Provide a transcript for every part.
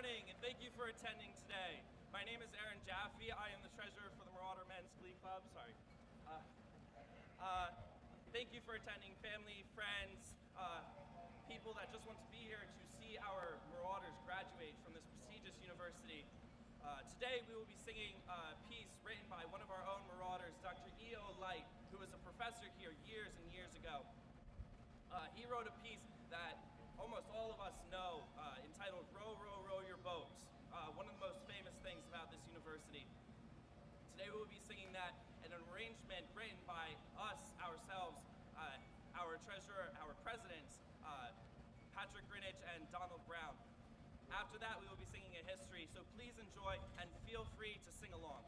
morning, and thank you for attending today. My name is Aaron Jaffe. I am the treasurer for the Marauder Men's Glee Club. Sorry. Thank you for attending, family, friends, people that just want to be here to see our Marauders graduate from this prestigious university. Today we will be singing a piece written by one of our own Marauders, Dr. E.O. Light, who was a professor here years and years ago. He wrote a piece that almost all of us know, entitled Row, Row, Row Your Boat, one of the most famous things about this university. Today we will be singing that in an arrangement written by us, ourselves, our treasurer, our presidents, Patrick Greenwich and Donald Brown. After that we will be singing a history, so please enjoy and feel free to sing along.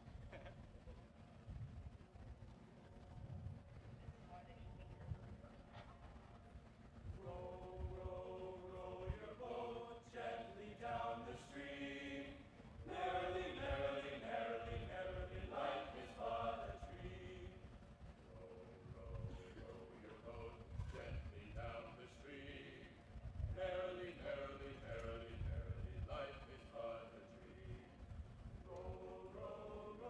Gently down the stream, merrily, merrily, merrily, merrily, life is but a dream. Row, row, row your boat gently down the stream, merrily, merrily, merrily, merrily, life is but a dream. Row, row,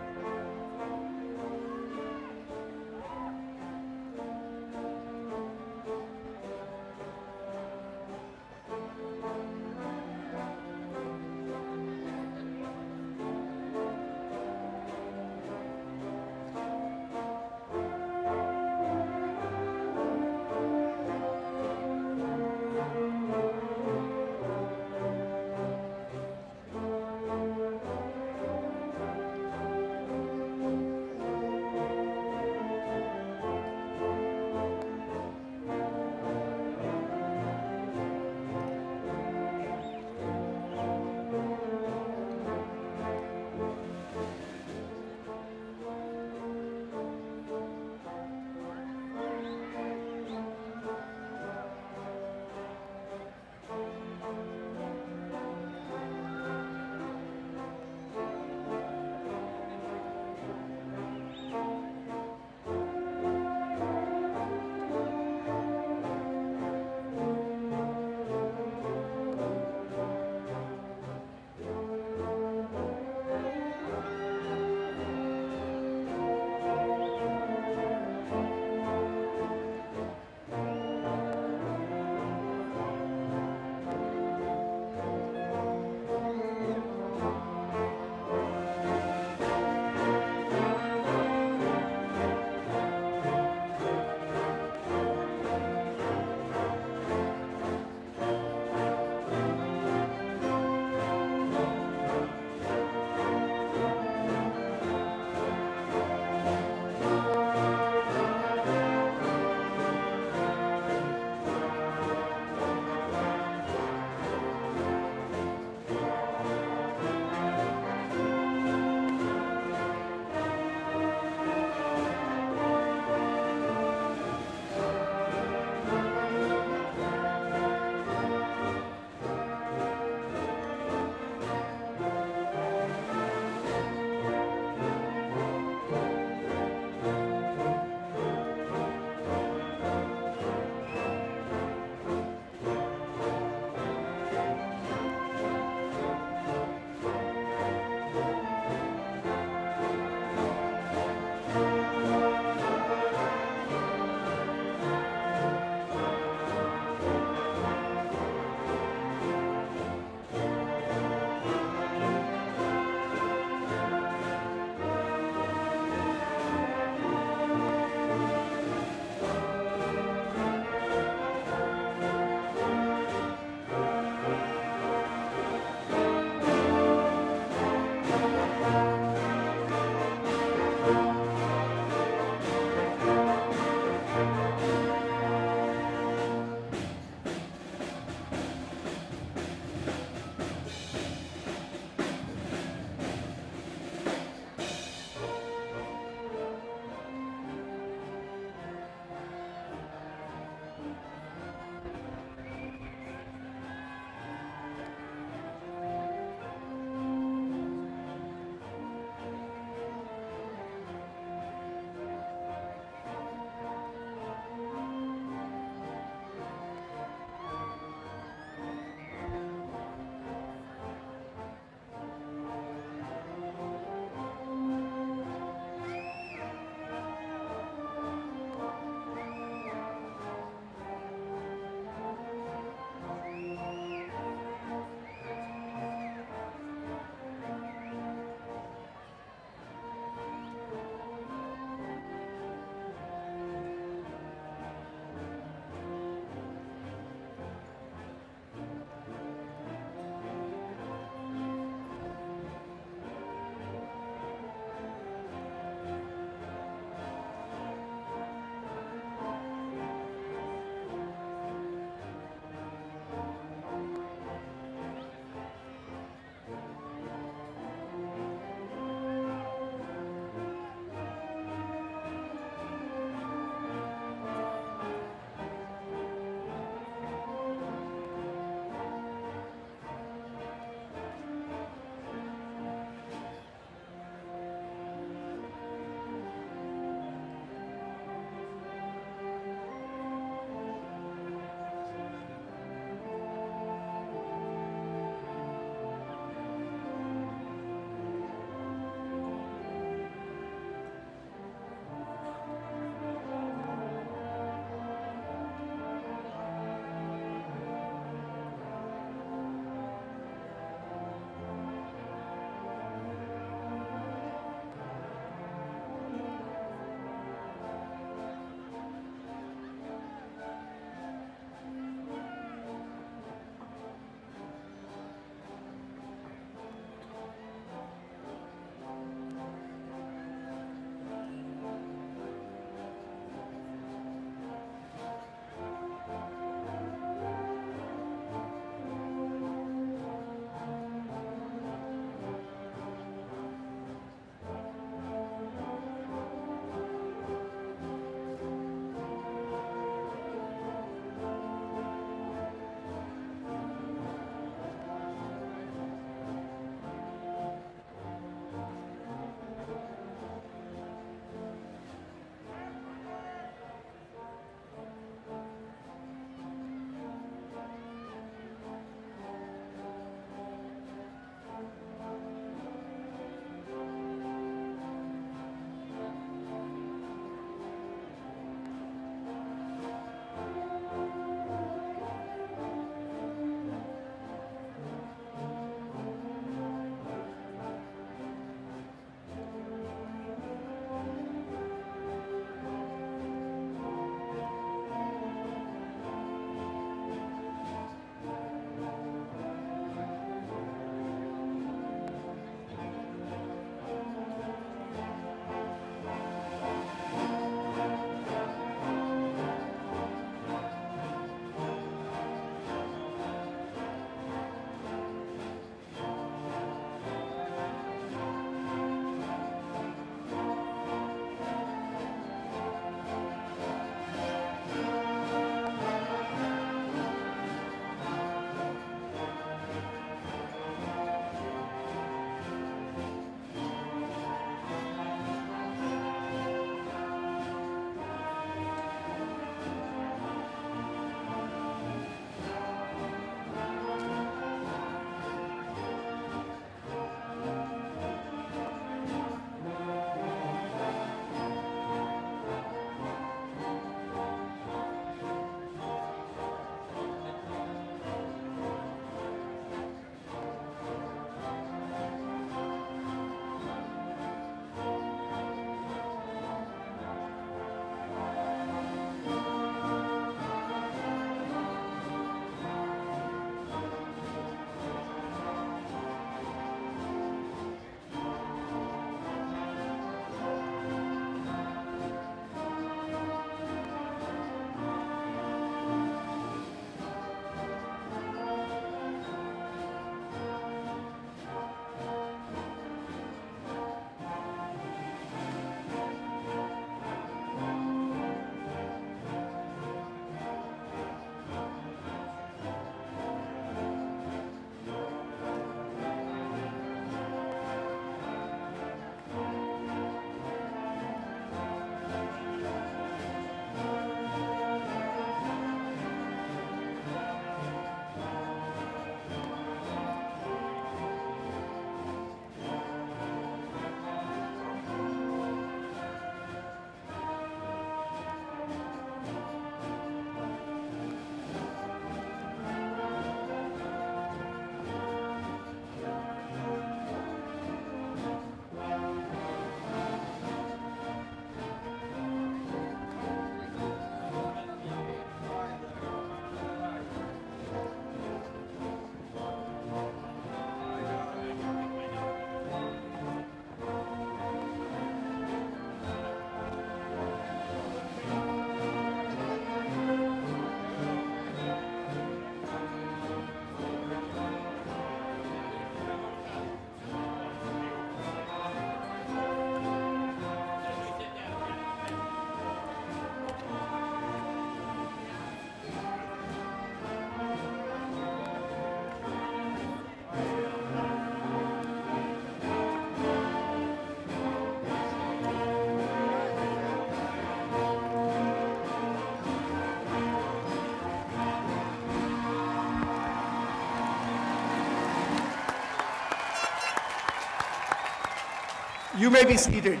You may be seated.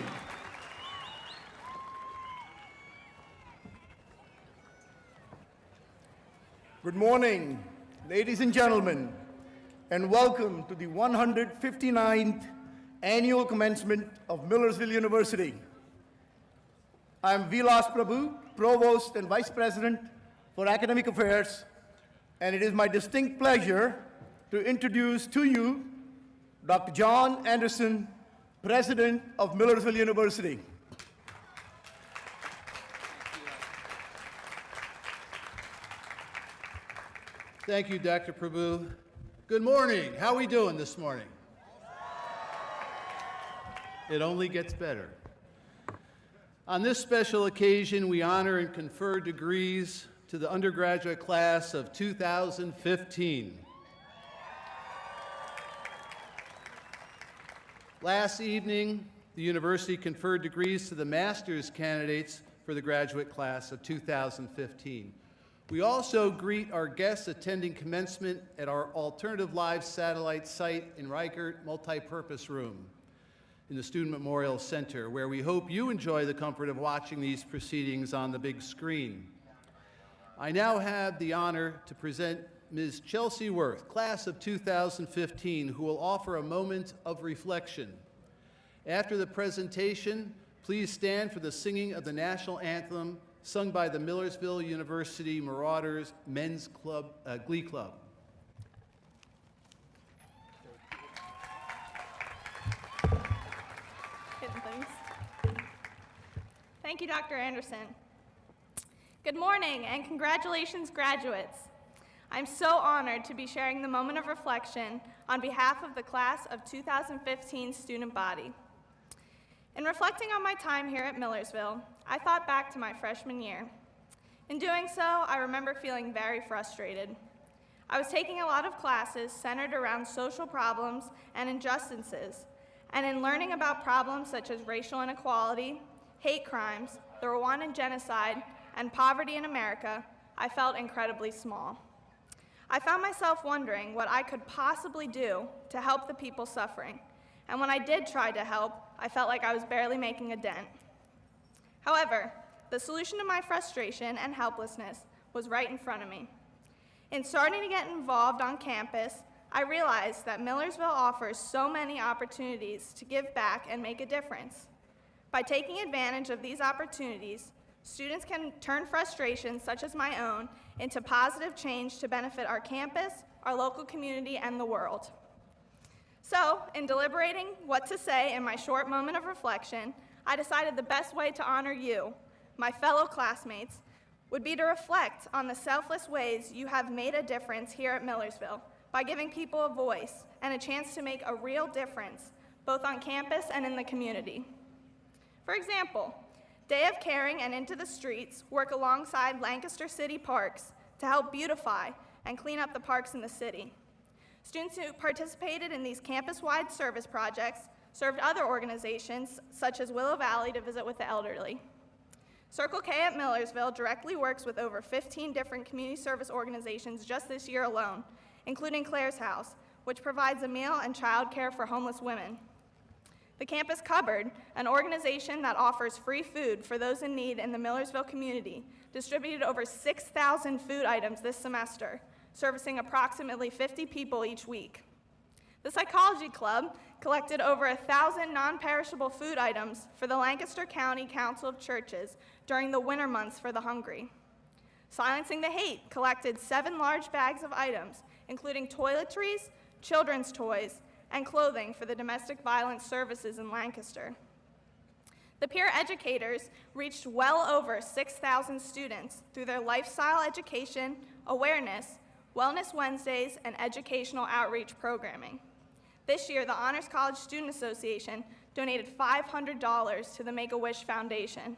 Good morning, ladies and gentlemen, and welcome to the 159th Annual Commencement of Millersville University. I am Vilas Prabhu, Provost and Vice President for Academic Affairs, and it is my distinct pleasure to introduce to you Dr. John Anderson, President of Millersville University. Thank you, Dr. Prabhu. Good morning. How are we doing this morning? It only gets better. On this special occasion, we honor and confer degrees to the undergraduate class of 2015. Last evening, the university conferred degrees to the master's candidates for the graduate class of 2015. We also greet our guests attending commencement at our Alternative Live satellite site in Reichert Multipurpose Room in the Student Memorial Center, where we hope you enjoy the comfort of watching these proceedings on the big screen. I now have the honor to present Ms. Chelsea Worth, class of 2015, who will offer a moment of reflection. After the presentation, please stand for the singing of the national anthem sung by the Millersville University Marauders Men's Club, Glee Club. Thank you, Dr. Anderson. Good morning and congratulations, graduates. I'm so honored to be sharing the moment of reflection on behalf of the class of 2015 student body. In reflecting on my time here at Millersville, I thought back to my freshman year. In doing so, I remember feeling very frustrated. I was taking a lot of classes centered around social problems and injustices, and in learning about problems such as racial inequality, hate crimes, the Rwandan genocide, and poverty in America, I felt incredibly small. I found myself wondering what I could possibly do to help the people suffering, and when I did try to help, I felt like I was barely making a dent. However, the solution to my frustration and helplessness was right in front of me. In starting to get involved on campus, I realized that Millersville offers so many opportunities to give back and make a difference. By taking advantage of these opportunities, students can turn frustrations such as my own into positive change to benefit our campus, our local community, and the world. So, in deliberating what to say in my short moment of reflection, I decided the best way to honor you, my fellow classmates, would be to reflect on the selfless ways you have made a difference here at Millersville by giving people a voice and a chance to make a real difference, both on campus and in the community. For example, Day of Caring and Into the Streets work alongside Lancaster City Parks to help beautify and clean up the parks in the city. Students who participated in these campus-wide service projects served other organizations, such as Willow Valley, to visit with the elderly. Circle K at Millersville directly works with over 15 different community service organizations just this year alone, including Claire's House, which provides a meal and childcare for homeless women. The Campus Cupboard, an organization that offers free food for those in need in the Millersville community, distributed over 6,000 food items this semester, servicing approximately 50 people each week. The Psychology Club collected over 1,000 non-perishable food items for the Lancaster County Council of Churches during the winter months for the hungry. Silencing the Hate collected 7 large bags of items, including toiletries, children's toys, and clothing for the domestic violence services in Lancaster. The peer educators reached well over 6,000 students through their lifestyle education, awareness, Wellness Wednesdays, and educational outreach programming. This year, the Honors College Student Association donated $500 to the Make-A-Wish Foundation,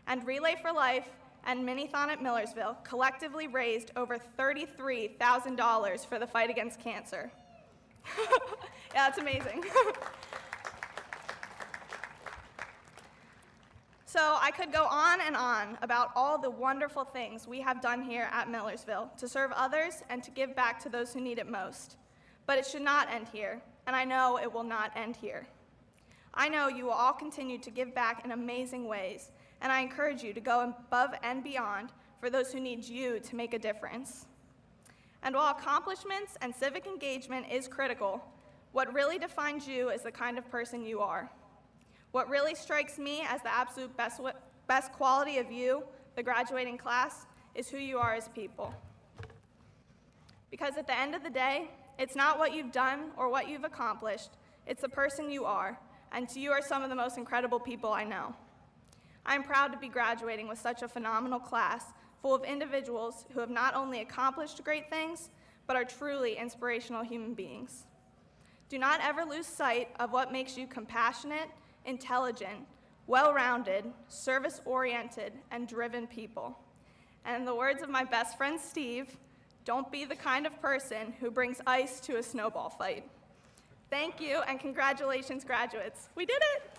and Relay for Life and Minithon at Millersville collectively raised over $33,000 for the fight against cancer. Yeah, that's amazing. So I could go on and on about all the wonderful things we have done here at Millersville to serve others and to give back to those who need it most. But it should not end here, and I know it will not end here. I know you will all continue to give back in amazing ways, and I encourage you to go above and beyond for those who need you to make a difference. And while accomplishments and civic engagement is critical, what really defines you is the kind of person you are. What really strikes me as the absolute best quality of you, the graduating class, is who you are as people. Because at the end of the day, it's not what you've done or what you've accomplished, it's the person you are, and you are some of the most incredible people I know. I'm proud to be graduating with such a phenomenal class full of individuals who have not only accomplished great things, but are truly inspirational human beings. Do not ever lose sight of what makes you compassionate, intelligent, well-rounded, service-oriented, and driven people. And in the words of my best friend Steve, don't be the kind of person who brings ice to a snowball fight. Thank you, and congratulations, graduates. We did it!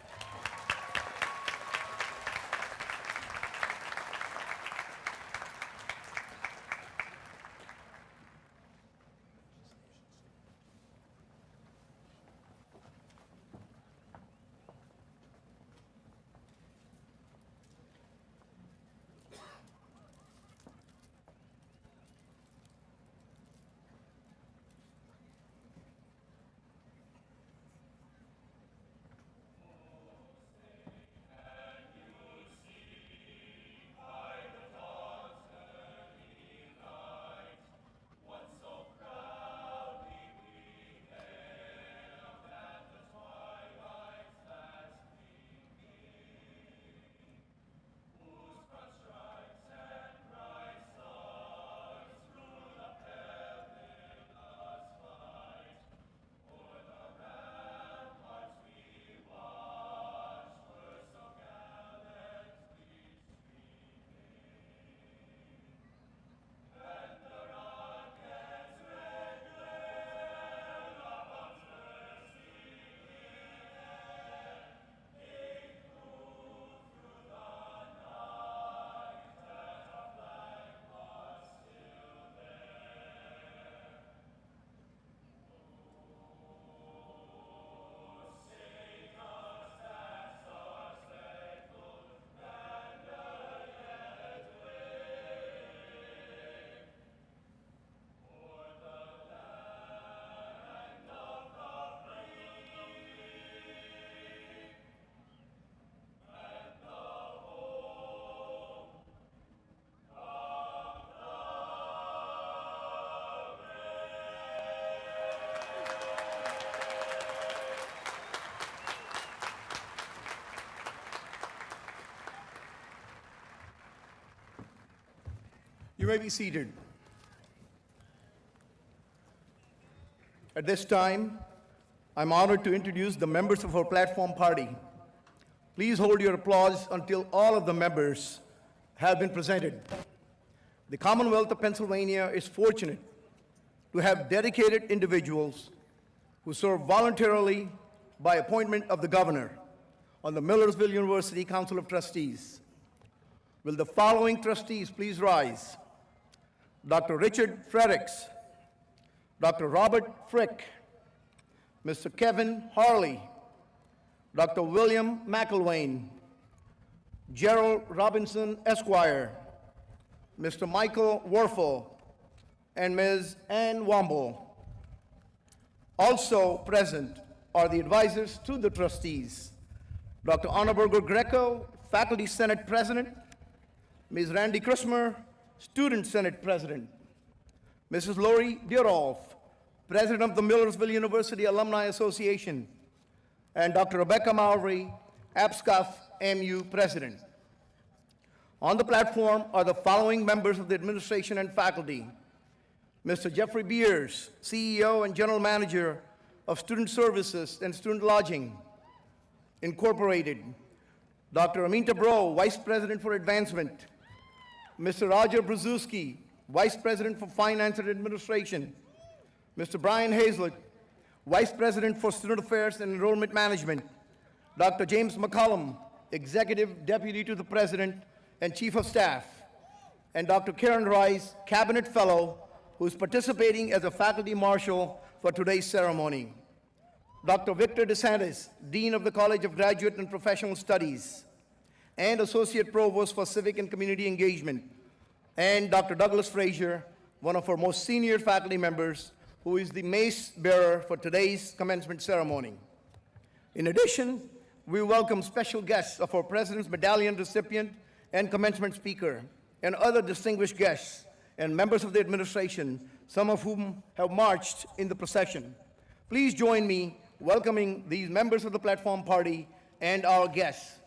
You may be seated. At this time, I'm honored to introduce the members of our platform party. Please hold your applause until all of the members have been presented. The Commonwealth of Pennsylvania is fortunate to have dedicated individuals who serve voluntarily by appointment of the governor on the Millersville University Council of Trustees. Will the following trustees please rise? Dr. Richard Fredericks, Dr. Robert Frick, Mr. Kevin Harley, Dr. William McElwain, Gerald Robinson, Esquire, Mr. Michael Werfel, and Ms. Ann Womble. Also present are the advisors to the trustees, Dr. Annaberger Greco, Faculty Senate President, Ms. Randy Christmer, Student Senate President, Mrs. Lori Dierolf, President of the Millersville University Alumni Association, and Dr. Rebecca Mowry, APSCUF MU President. On the platform are the following members of the administration and faculty: Mr. Jeffrey Beers, CEO and General Manager of Student Services and Student Lodging, Incorporated; Dr. Aminta Bro, Vice President for Advancement; Mr. Roger Brzezinski, Vice President for Finance and Administration; Mr. Brian Hazlett, Vice President for Student Affairs and Enrollment Management; Dr. James McCollum, Executive Deputy to the President and Chief of Staff; and Dr. Karen Rice, Cabinet Fellow, who is participating as a faculty marshal for today's ceremony. Dr. Victor DeSantis, Dean of the College of Graduate and Professional Studies, and Associate Provost for Civic and Community Engagement, and Dr. Douglas Frazier, one of our most senior faculty members, who is the mace bearer for today's commencement ceremony. In addition, we welcome special guests of our President's Medallion recipient and commencement speaker, and other distinguished guests and members of the administration, some of whom have marched in the procession. Please join me welcoming these members of the platform party and our guests.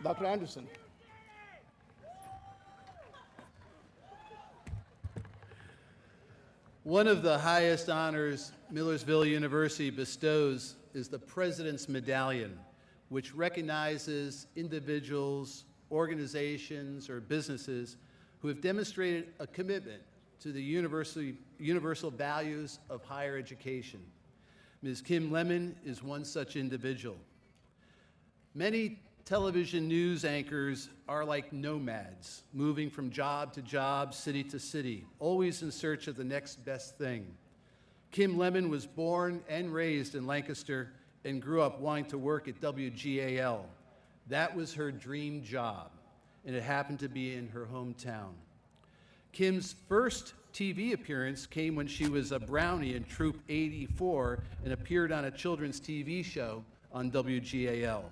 Dr. Anderson. One of the highest honors Millersville University bestows is the President's Medallion, which recognizes individuals, organizations, or businesses who have demonstrated a commitment to the universal values of higher education. Ms. Kim Lemon is one such individual. Many television news anchors are like nomads, moving from job to job, city to city, always in search of the next best thing. Kim Lemon was born and raised in Lancaster and grew up wanting to work at WGAL. That was her dream job, and it happened to be in her hometown. Kim's first TV appearance came when she was a brownie in Troop 84 and appeared on a children's TV show on WGAL,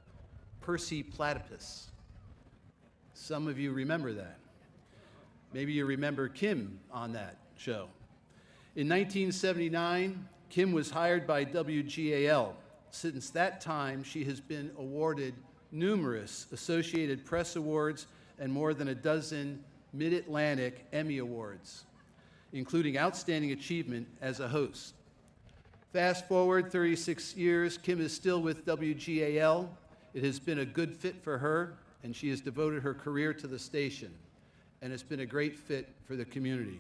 Percy Platypus. Some of you remember that. Maybe you remember Kim on that show. In 1979, Kim was hired by WGAL. Since that time, she has been awarded numerous Associated Press Awards and more than a dozen Mid-Atlantic Emmy Awards, including Outstanding Achievement as a host. Fast forward 36 years, Kim is still with WGAL. It has been a good fit for her, and she has devoted her career to the station, and it's been a great fit for the community.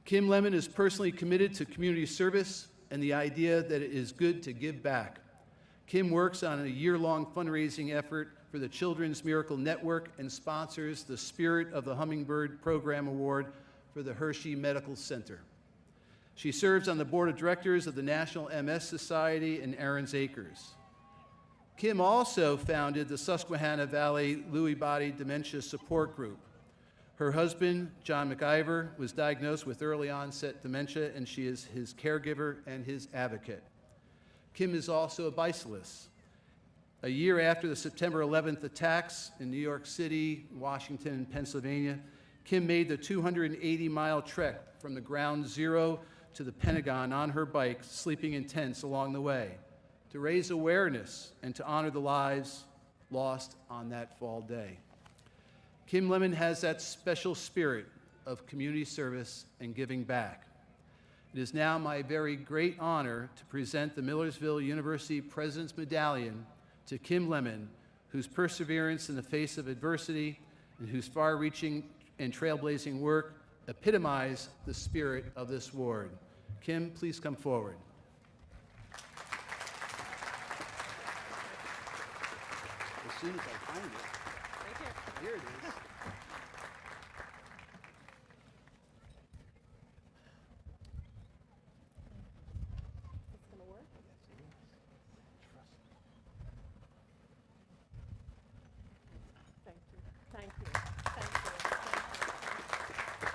Kim Lemon is personally committed to community service and the idea that it is good to give back. Kim works on a year-long fundraising effort for the Children's Miracle Network and sponsors the Spirit of the Hummingbird Program Award for the Hershey Medical Center. She serves on the board of directors of the National MS Society and Aaron's Acres. Kim also founded the Susquehanna Valley Lewy Body Dementia Support Group. Her husband, John McIver, was diagnosed with early onset dementia, and she is his caregiver and his advocate. Kim is also a bicyclist. A year after the September 11th attacks in New York City, Washington, and Pennsylvania, Kim made the 280-mile trek from the ground zero to the Pentagon on her bike, sleeping in tents along the way, to raise awareness and to honor the lives lost on that fall day. Kim Lemon has that special spirit of community service and giving back. It is now my very great honor to present the Millersville University President's Medallion to Kim Lemon, whose perseverance in the face of adversity and whose far-reaching and trailblazing work epitomize the spirit of this award. Kim, please come forward. As soon as I find it. Here it is.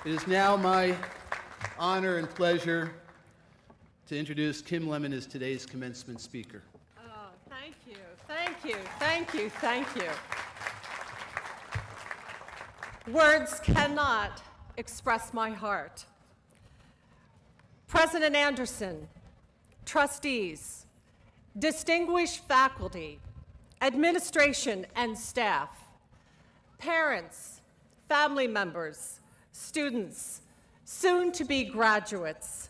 It is now my honor and pleasure to introduce Kim Lemon as today's commencement speaker. Oh, thank you, thank you, thank you, thank you. Words cannot express my heart. President Anderson, trustees, distinguished faculty, administration and staff, parents, family members, students, soon-to-be graduates,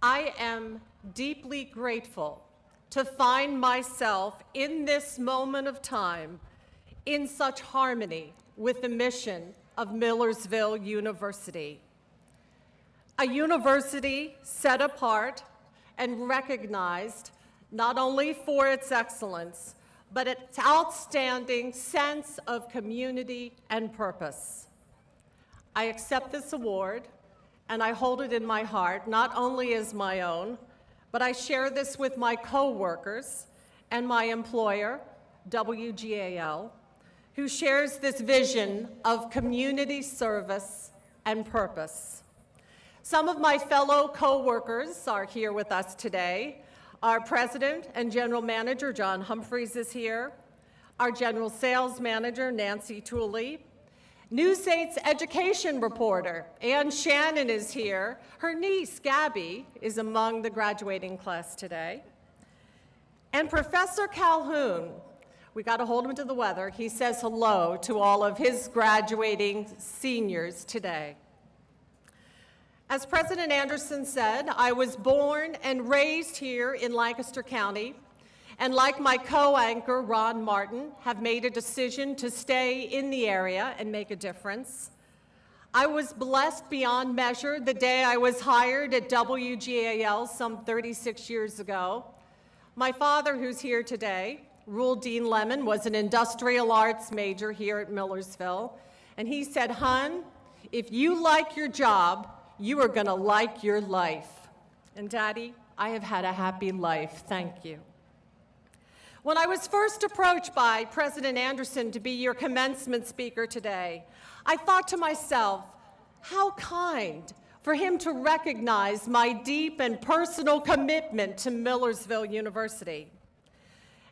I am deeply grateful to find myself in this moment of time in such harmony with the mission of Millersville University. A university set apart and recognized not only for its excellence, but its outstanding sense of community and purpose. I accept this award, and I hold it in my heart, not only as my own, but I share this with my co-workers and my employer, WGAL, who shares this vision of community service and purpose. Some of my fellow co-workers are here with us today. Our President and General Manager, John Humphreys, is here. Our General Sales Manager, Nancy Tooley. News 8's education reporter, Ann Shannon, is here. Her niece, Gabby, is among the graduating class today. And Professor Calhoun, we got to hold him to the weather. He says hello to all of his graduating seniors today. As President Anderson said, I was born and raised here in Lancaster County, and like my co-anchor, Ron Martin, have made a decision to stay in the area and make a difference. I was blessed beyond measure the day I was hired at WGAL some 36 years ago. My father, who's here today, Rule Dean Lemon, was an industrial arts major here at Millersville, and he said, "Hun, if you like your job, you are gonna like your life." And Daddy, I have had a happy life, thank you. When I was first approached by President Anderson to be your commencement speaker today, I thought to myself, how kind for him to recognize my deep and personal commitment to Millersville University.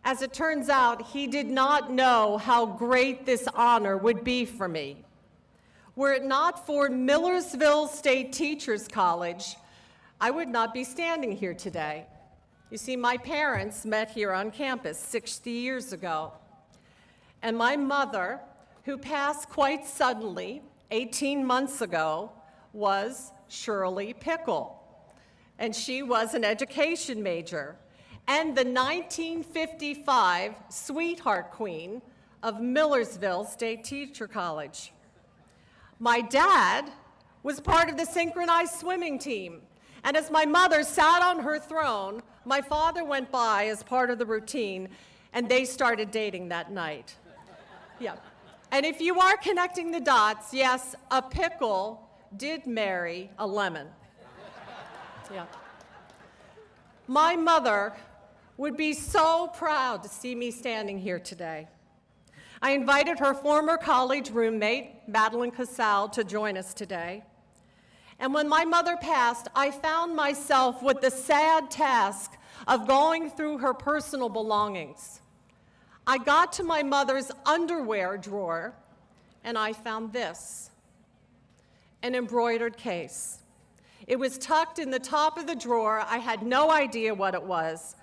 As it turns out, he did not know how great this honor would be for me. Were it not for Millersville State Teachers College, I would not be standing here today. You see, my parents met here on campus 60 years ago. And my mother, who passed quite suddenly 18 months ago, was Shirley Pickle. And she was an education major and the 1955 Sweetheart Queen of Millersville State Teacher College. My dad was part of the synchronized swimming team. And as my mother sat on her throne, my father went by as part of the routine, and they started dating that night. Yeah. And if you are connecting the dots, yes, a pickle did marry a lemon. Yeah. My mother would be so proud to see me standing here today. I invited her former college roommate, Madeline Casal, to join us today. And when my mother passed, I found myself with the sad task of going through her personal belongings. I got to my mother's underwear drawer, and I found this, an embroidered case. It was tucked in the top of the drawer. I had no idea what it was.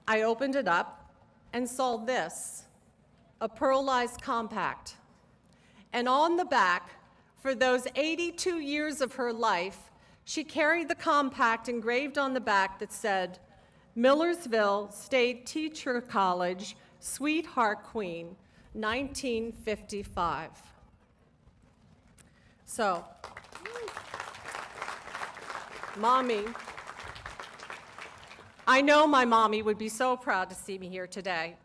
I opened it up and saw this, a pearlized compact. And on the back, for those 82 years of her life, she carried the compact engraved on the back that said, Millersville State Teacher College, Sweetheart Queen, 1955. So, Mommy, I know my mommy would be so proud to see me here today.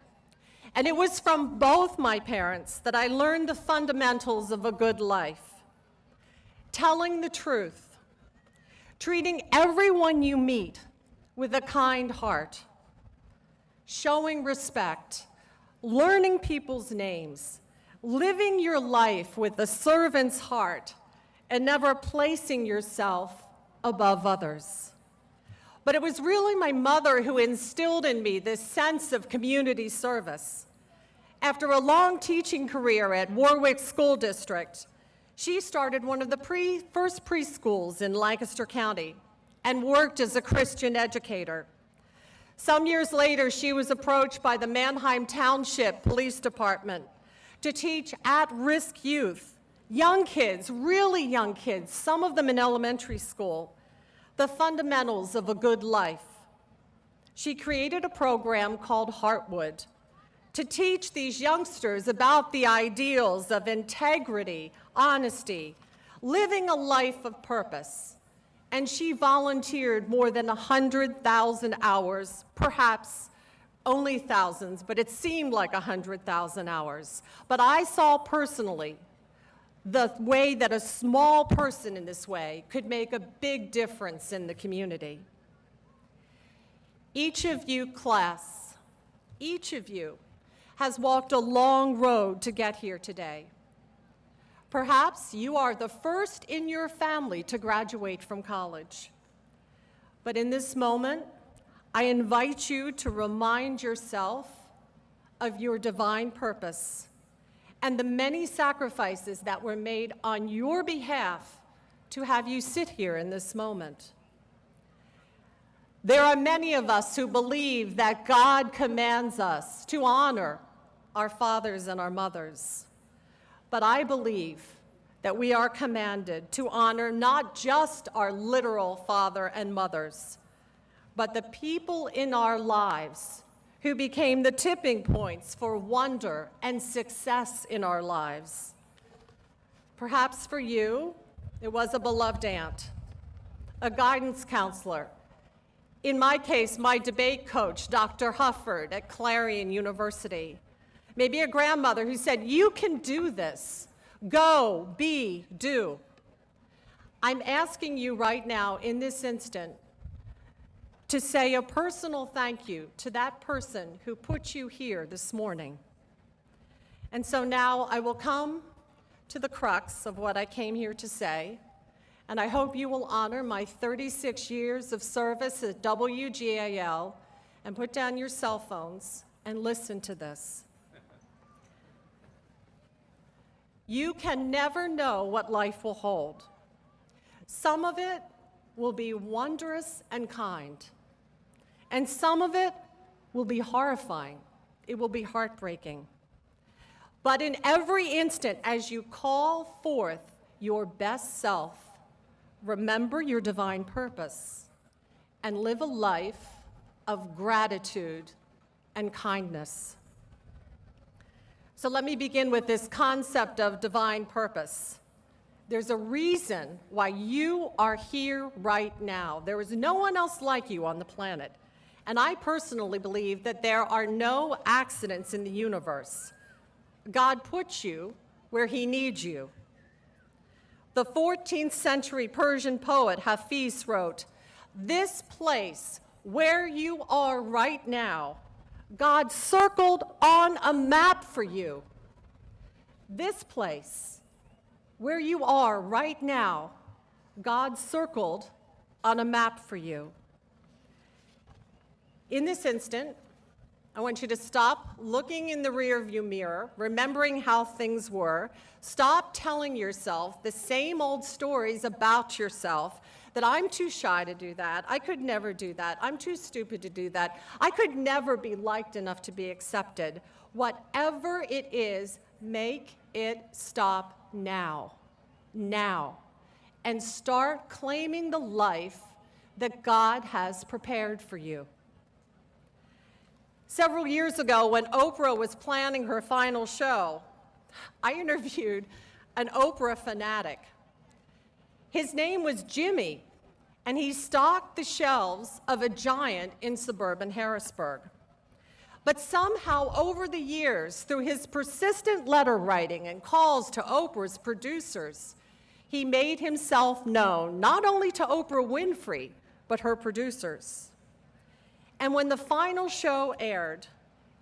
And it was from both my parents that I learned the fundamentals of a good life. Telling the truth, treating everyone you meet with a kind heart, showing respect, learning people's names, living your life with a servant's heart, and never placing yourself above others. But it was really my mother who instilled in me this sense of community service. After a long teaching career at Warwick School District, she started one of the first preschools in Lancaster County and worked as a Christian educator. Some years later, she was approached by the Manheim Township Police Department to teach at-risk youth, young kids, really young kids, some of them in elementary school, the fundamentals of a good life. She created a program called Heartwood to teach these youngsters about the ideals of integrity, honesty, living a life of purpose. And she volunteered more than 100,000 hours, perhaps only thousands, but it seemed like 100,000 hours. But I saw personally the way that a small person in this way could make a big difference in the community. Each of you, class, each of you has walked a long road to get here today. Perhaps you are the first in your family to graduate from college. But in this moment, I invite you to remind yourself of your divine purpose and the many sacrifices that were made on your behalf to have you sit here in this moment. There are many of us who believe that God commands us to honor our fathers and our mothers. But I believe that we are commanded to honor not just our literal father and mothers, but the people in our lives who became the tipping points for wonder and success in our lives. Perhaps for you, it was a beloved aunt, a guidance counselor. In my case, my debate coach, Dr. Hufford at Clarion University. Maybe a grandmother who said, "You can do this. Go, be, do." I'm asking you right now in this instant to say a personal thank you to that person who put you here this morning. And so now I will come to the crux of what I came here to say, and I hope you will honor my 36 years of service at WGAL and put down your cell phones and listen to this. You can never know what life will hold. Some of it will be wondrous and kind, and some of it will be horrifying. It will be heartbreaking. But in every instant, as you call forth your best self, remember your divine purpose and live a life of gratitude and kindness. So let me begin with this concept of divine purpose. There's a reason why you are here right now. There is no one else like you on the planet. And I personally believe that there are no accidents in the universe. God puts you where he needs you. The 14th century Persian poet Hafiz wrote, "This place where you are right now, God circled on a map for you." This place where you are right now, God circled on a map for you. In this instant, I want you to stop looking in the rearview mirror, remembering how things were. Stop telling yourself the same old stories about yourself, that I'm too shy to do that, I could never do that, I'm too stupid to do that, I could never be liked enough to be accepted. Whatever it is, make it stop now. Now. And start claiming the life that God has prepared for you. Several years ago, when Oprah was planning her final show, I interviewed an Oprah fanatic. His name was Jimmy, and he stocked the shelves of a giant in suburban Harrisburg. But somehow, over the years, through his persistent letter writing and calls to Oprah's producers, he made himself known not only to Oprah Winfrey, but her producers. And when the final show aired,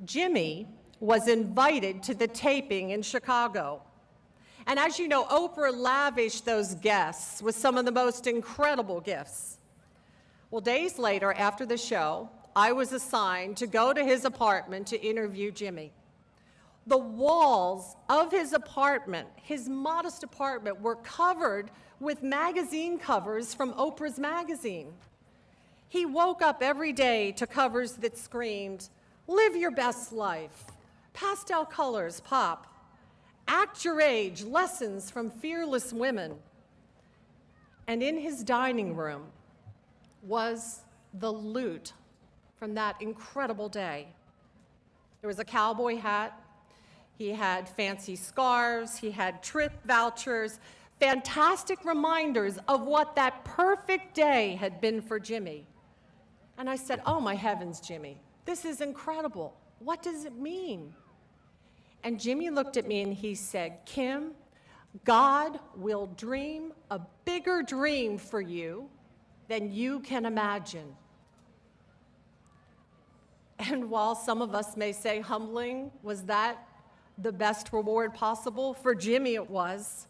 Jimmy was invited to the taping in Chicago. And as you know, Oprah lavished those guests with some of the most incredible gifts. Well, days later, after the show, I was assigned to go to his apartment to interview Jimmy. The walls of his apartment, his modest apartment, were covered with magazine covers from Oprah's magazine. He woke up every day to covers that screamed, "Live your best life," "Pastel colors pop," "Act your age," "Lessons from fearless women." And in his dining room was the loot from that incredible day. There was a cowboy hat, he had fancy scarves, he had trip vouchers, fantastic reminders of what that perfect day had been for Jimmy. And I said, "Oh my heavens, Jimmy, this is incredible. What does it mean?" And Jimmy looked at me and he said, "Kim, God will dream a bigger dream for you than you can imagine. And while some of us may say humbling, was that the best reward possible? For Jimmy it was,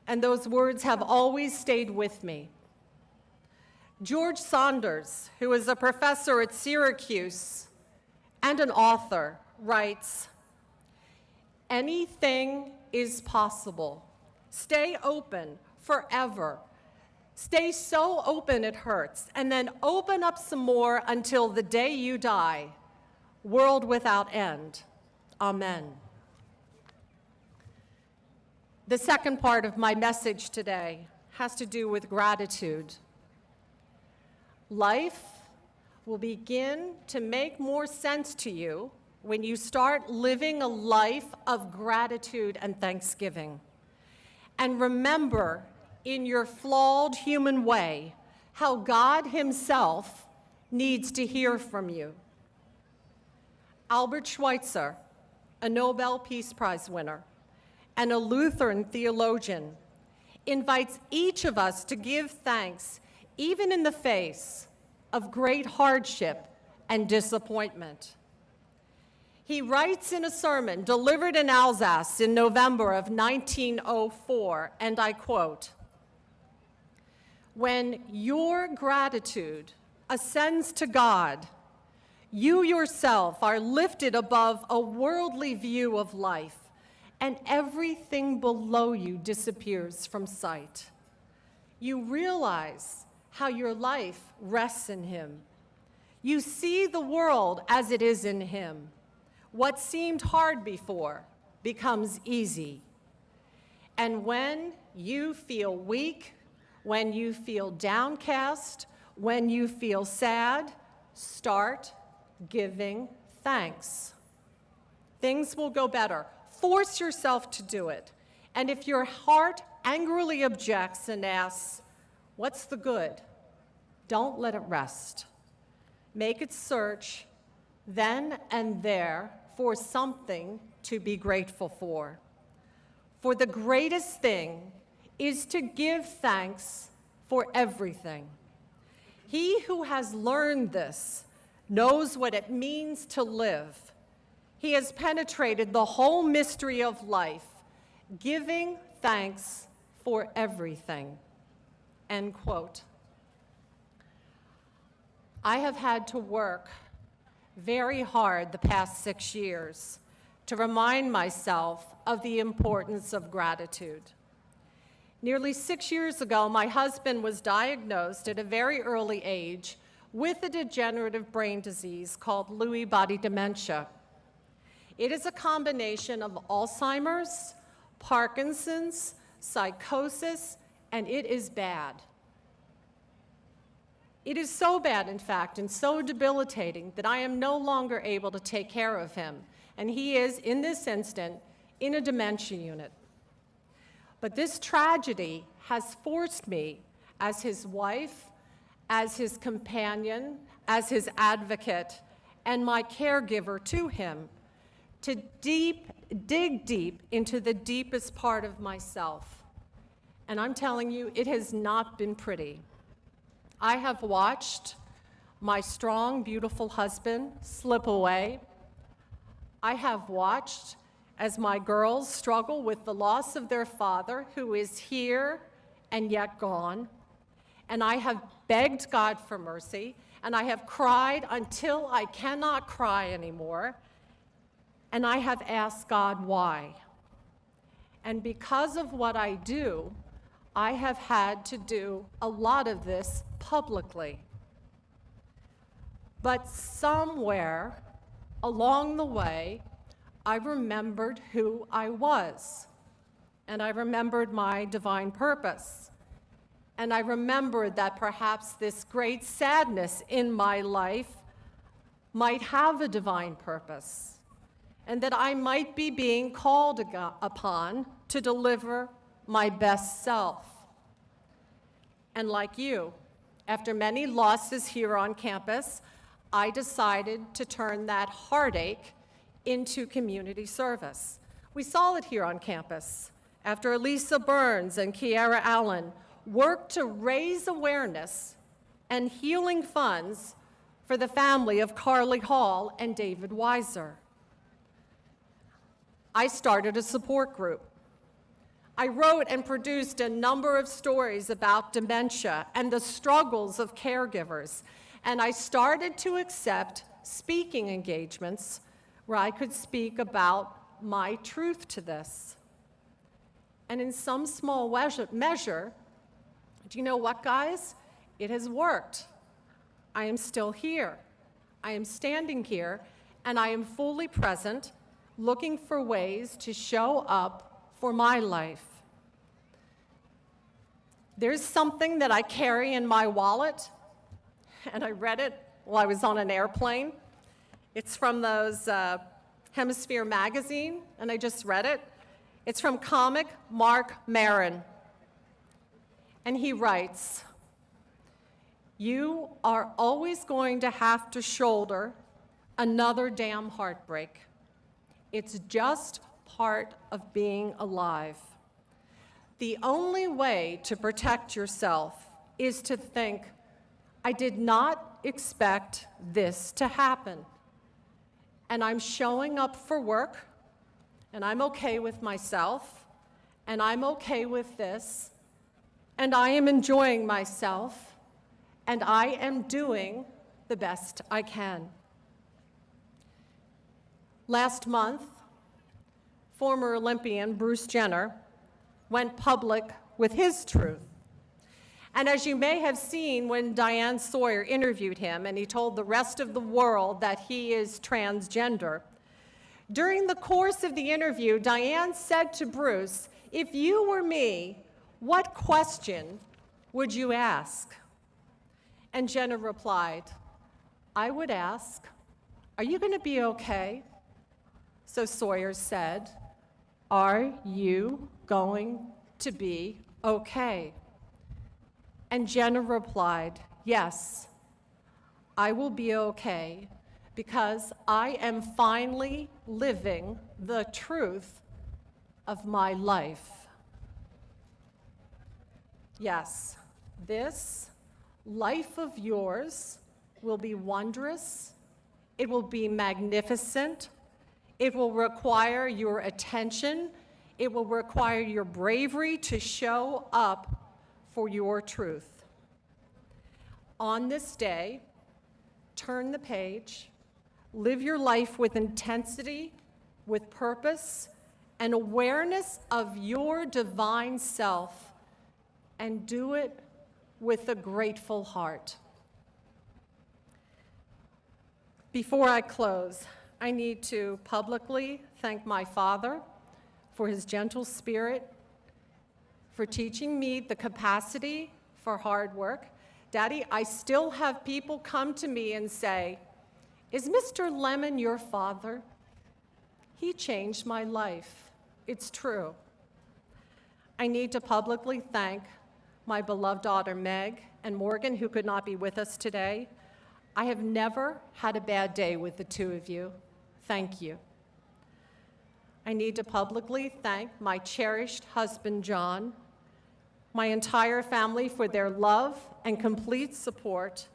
and those words have always stayed with me. George Saunders, who is a professor at Syracuse and an author, writes, "Anything is possible. Stay open forever. Stay so open it hurts, and then open up some more until the day you die. World without end. Amen." The second part of my message today has to do with gratitude. Life will begin to make more sense to you when you start living a life of gratitude and thanksgiving. And remember, in your flawed human way, how God Himself needs to hear from you. Albert Schweitzer, a Nobel Peace Prize winner and a Lutheran theologian, invites each of us to give thanks even in the face of great hardship and disappointment. He writes in a sermon delivered in Alsace in November of 1904, and I quote, "When your gratitude ascends to God, you yourself are lifted above a worldly view of life, and everything below you disappears from sight. You realize how your life rests in Him. You see the world as it is in Him. What seemed hard before becomes easy. And when you feel weak, when you feel downcast, when you feel sad, start giving thanks. Things will go better. Force yourself to do it. And if your heart angrily objects and asks, 'What's the good?' don't let it rest. Make it search then and there for something to be grateful for. For the greatest thing is to give thanks for everything. He who has learned this knows what it means to live. He has penetrated the whole mystery of life, giving thanks for everything." End quote. I have had to work very hard the past 6 years to remind myself of the importance of gratitude. Nearly 6 years ago, my husband was diagnosed at a very early age with a degenerative brain disease called Lewy body dementia. It is a combination of Alzheimer's, Parkinson's, psychosis, and it is bad. It is so bad, in fact, and so debilitating that I am no longer able to take care of him, and he is, in this instant, in a dementia unit. But this tragedy has forced me, as his wife, as his companion, as his advocate, and my caregiver to him, to dig deep into the deepest part of myself. And I'm telling you, it has not been pretty. I have watched my strong, beautiful husband slip away. I have watched as my girls struggle with the loss of their father, who is here and yet gone. And I have begged God for mercy, and I have cried until I cannot cry anymore. And I have asked God why. And because of what I do, I have had to do a lot of this publicly. But somewhere along the way, I remembered who I was, and I remembered my divine purpose. And I remembered that perhaps this great sadness in my life might have a divine purpose, and that I might be being called upon to deliver my best self. And like you, after many losses here on campus, I decided to turn that heartache into community service. We saw it here on campus after Elisa Burns and Kiara Allen worked to raise awareness and healing funds for the family of Carly Hall and David Weiser. I started a support group. I wrote and produced a number of stories about dementia and the struggles of caregivers, and I started to accept speaking engagements where I could speak about my truth to this. And in some small measure, do you know what, guys? It has worked. I am still here. I am standing here, and I am fully present, looking for ways to show up for my life. There's something that I carry in my wallet, and I read it while I was on an airplane. It's from those Hemisphere magazine, and I just read it. It's from comic Mark Maron. And he writes, "You are always going to have to shoulder another damn heartbreak. It's just part of being alive. The only way to protect yourself is to think, I did not expect this to happen. And I'm showing up for work, and I'm okay with myself, and I'm okay with this, and I am enjoying myself, and I am doing the best I can." Last month, former Olympian Bruce Jenner went public with his truth. And as you may have seen when Diane Sawyer interviewed him and he told the rest of the world that he is transgender, during the course of the interview, Diane said to Bruce, "If you were me, what question would you ask?" And Jenner replied, "I would ask, are you going to be okay?" So Sawyer said, "Are you going to be okay?" And Jenner replied, "Yes, I will be okay because I am finally living the truth of my life." Yes, this life of yours will be wondrous, it will be magnificent, it will require your attention, it will require your bravery to show up for your truth. On this day, turn the page, live your life with intensity, with purpose, and awareness of your divine self, and do it with a grateful heart. Before I close, I need to publicly thank my father for his gentle spirit, for teaching me the capacity for hard work. Daddy, I still have people come to me and say, "Is Mr. Lemon your father?" He changed my life. It's true. I need to publicly thank my beloved daughter Meg and Morgan, who could not be with us today. I have never had a bad day with the two of you. Thank you. I need to publicly thank my cherished husband, John, my entire family for their love and complete support,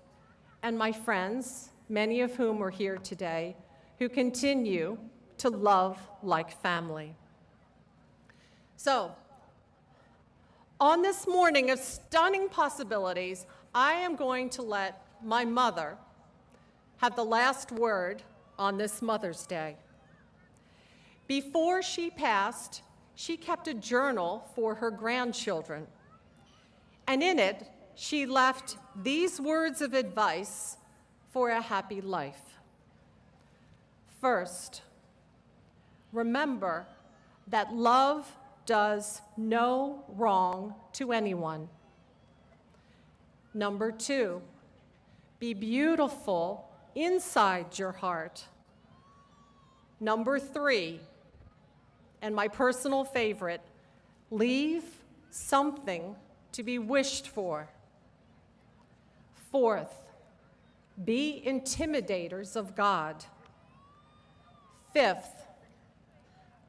and my friends, many of whom are here today, who continue to love like family. So, on this morning of stunning possibilities, I am going to let my mother have the last word on this Mother's Day. Before she passed, she kept a journal for her grandchildren. And in it, she left these words of advice for a happy life. First, remember that love does no wrong to anyone. Number two, be beautiful inside your heart. Number three, and my personal favorite, leave something to be wished for. Fourth, be intimidators of God. Fifth,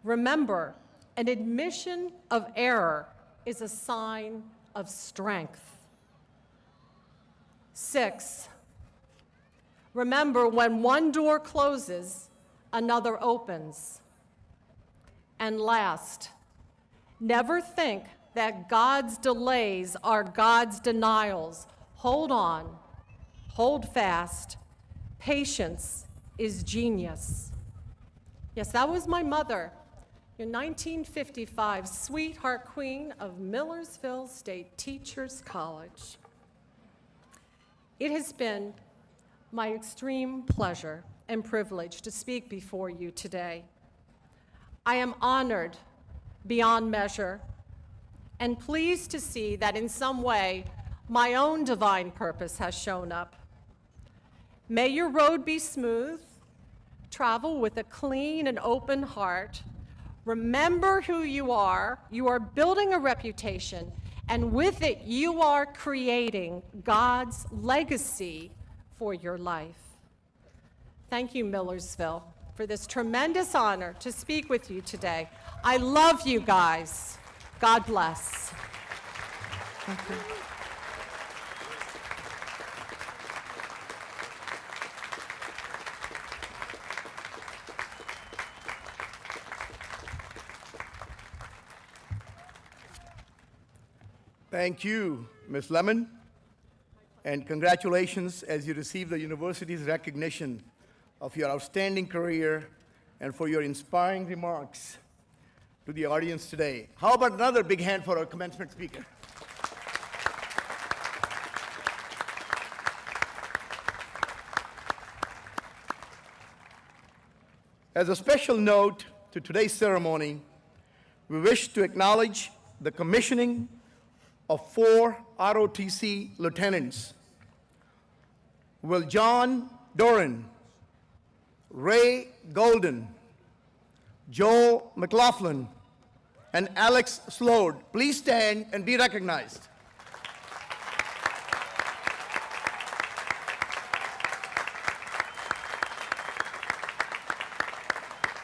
remember, An admission of error is a sign of strength. 6, remember, when one door closes, another opens. And last, never think that God's delays are God's denials. Hold on, hold fast. Patience is genius. Yes, that was my mother, your 1955 sweetheart queen of Millersville State Teachers College. It has been my extreme pleasure and privilege to speak before you today. I am honored beyond measure and pleased to see that in some way my own divine purpose has shown up. May your road be smooth. Travel with a clean and open heart. Remember who you are. You are building a reputation, and with it, you are creating God's legacy for your life. Thank you, Millersville, for this tremendous honor to speak with you today. I love you guys. God bless. Thank you. Thank you, Ms. Lemon, and congratulations as you receive the university's recognition of your outstanding career and for your inspiring remarks to the audience today. How about another big hand for our commencement speaker? As a special note to today's ceremony, we wish to acknowledge the commissioning of 4 ROTC lieutenants: Will John Doran, Ray Golden, Joel McLaughlin, and Alex Slode. Please stand and be recognized.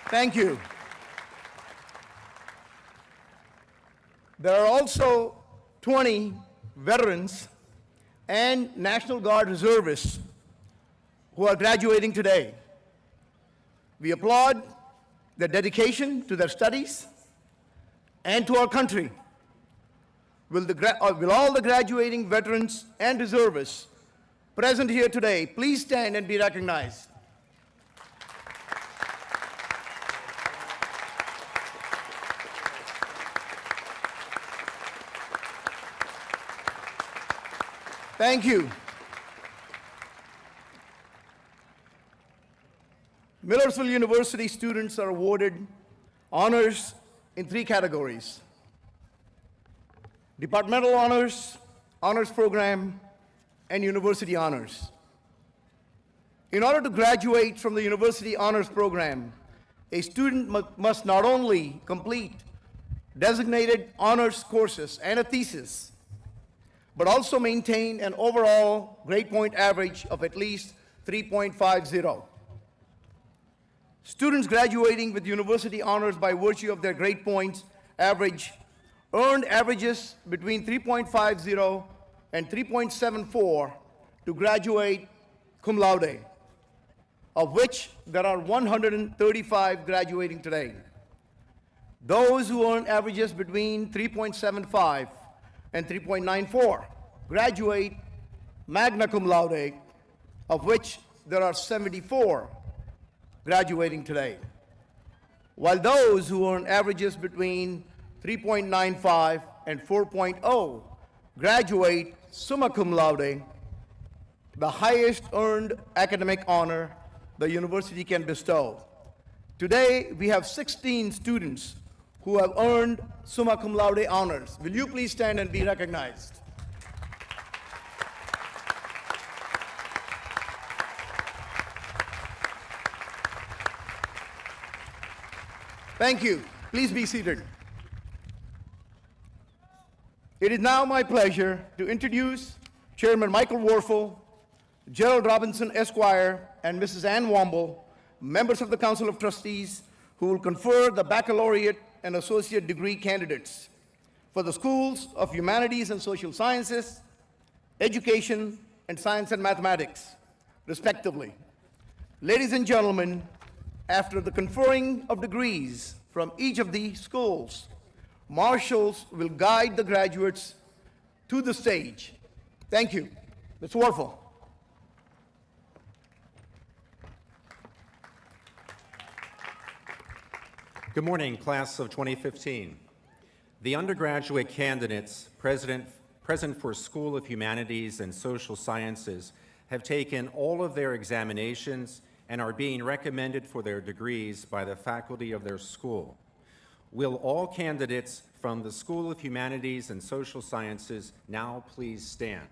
Thank you. There are also 20 veterans and National Guard reservists who are graduating today. We applaud their dedication to their studies and to our country. Will all the graduating veterans and reservists present here today please stand and be recognized? Thank you. Millersville University students are awarded honors in 3 categories: departmental honors, honors program, and university honors. In order to graduate from the university honors program, a student must not only complete designated honors courses and a thesis, but also maintain an overall grade point average of at least 3.50. Students graduating with university honors by virtue of their grade points average earned averages between 3.50 and 3.74 to graduate cum laude, of which there are 135 graduating today. Those who earn averages between 3.75 and 3.94 graduate magna cum laude, of which there are 74 graduating today, while those who earn averages between 3.95 and 4.0 graduate summa cum laude, the highest earned academic honor the university can bestow. Today, we have 16 students who have earned summa cum laude honors. Will you please stand and be recognized? Thank you. Please be seated. It is now my pleasure to introduce Chairman Michael Warfel, Gerald Robinson, Esquire, and Mrs. Ann Womble, members of the Council of Trustees, who will confer the baccalaureate and associate degree candidates for the schools of humanities and social sciences, education, and science and mathematics, respectively. Ladies and gentlemen, after the conferring of degrees from each of these schools, marshals will guide the graduates to the stage. Thank you. Ms. Warfel. Good morning, class of 2015. The undergraduate candidates present for School of Humanities and Social Sciences have taken all of their examinations and are being recommended for their degrees by the faculty of their school. Will all candidates from the School of Humanities and Social Sciences now please stand?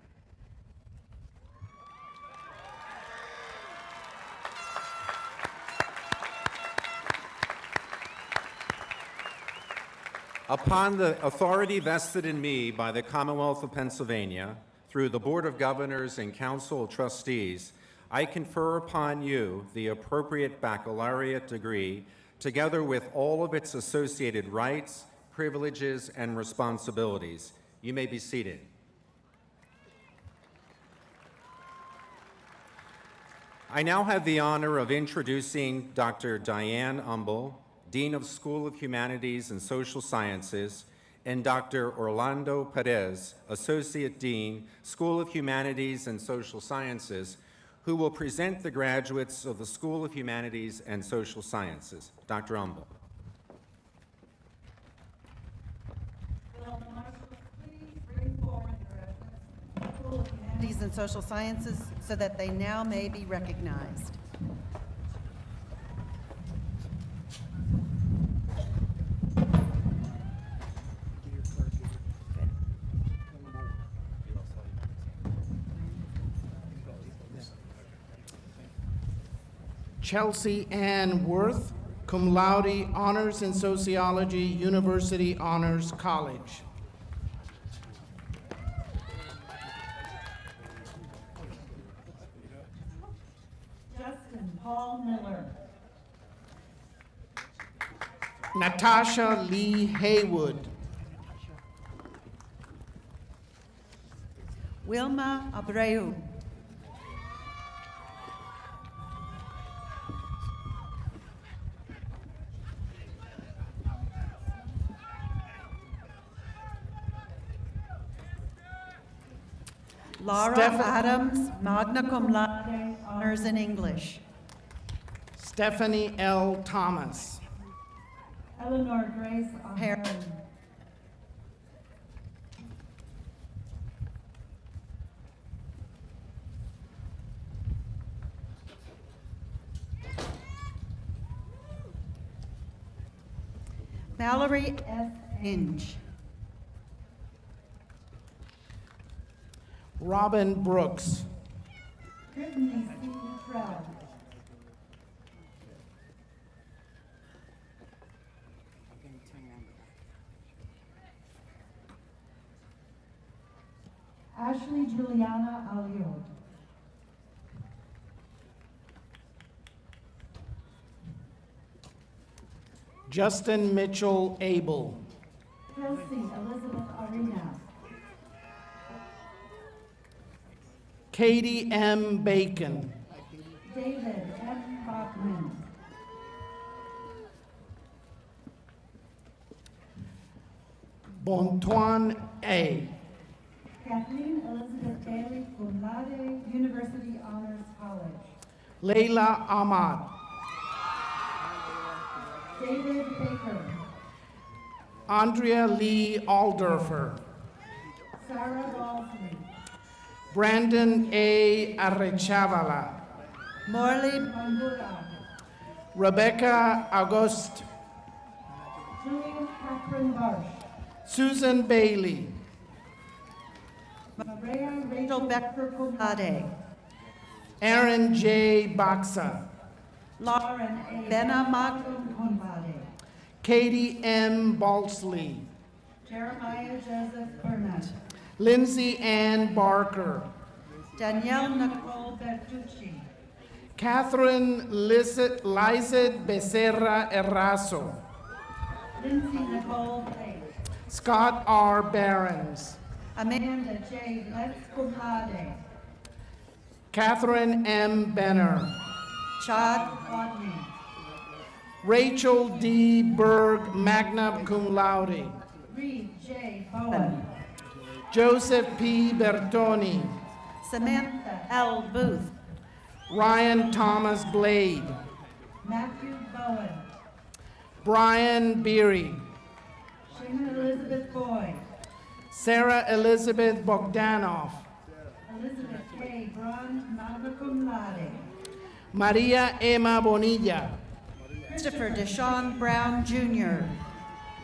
Upon the authority vested in me by the Commonwealth of Pennsylvania, through the Board of Governors and Council of Trustees, I confer upon you the appropriate baccalaureate degree, together with all of its associated rights, privileges, and responsibilities. You may be seated. I now have the honor of introducing Dr. Diane Umbel, Dean of School of Humanities and Social Sciences, and Dr. Orlando Perez, Associate Dean, School of Humanities and Social Sciences, who will present the graduates of the School of Humanities and Social Sciences. Dr. Umbel. Will the marshals please bring forward the graduates of the School of Humanities and Social Sciences so that they now may be recognized. Chelsea Ann Worth, cum laude, honors in sociology, University Honors College. Justin Paul Miller. Natasha Lee Haywood. Wilma Abreu. Laura Adams, magna cum laude, honors in English. Stephanie L. Thomas. Eleanor Grace O'Hara. Mallory S. Inge. Robin Brooks. Brittany C. Trell. Ashley Juliana Aliot. Justin Mitchell Abel. Kelsey Elizabeth Arena. Katie M. Bacon. David M. Bachman. Bontuan A. Kathleen Elizabeth Bailey, cum laude, University Honors College. Leila Ahmad. David Baker. Andrea Lee Alderfer. Sarah Balsley. Brandon A. Arechavala. Morley Bambura. Rebecca August. Julia Catherine Barsh. Susan Bailey. Maria Rachel Becker, cum laude. Aaron J. Baxa. Lauren A. Benna Magum, cum laude. Katie M. Balsley. Jeremiah Joseph Burnett. Lindsay Ann Barker. Danielle Nicole Bertucci. Catherine Lizard Becerra Errazo. Lindsay Nicole Blake. Scott R. Barons. Amanda J. Letts, cum laude. Catherine M. Benner. Chad Rodney. Rachel D. Berg, magna cum laude. Reed J. Bowen. Joseph P. Bertoni. Samantha L. Booth. Ryan Thomas Blade. Matthew Bowen. Brian Beery. Shana Elizabeth Boyd. Sarah Elizabeth Bogdanoff. Elizabeth K. Braun, magna cum laude. Maria Emma Bonilla. Christopher Deshaun Brown, Jr.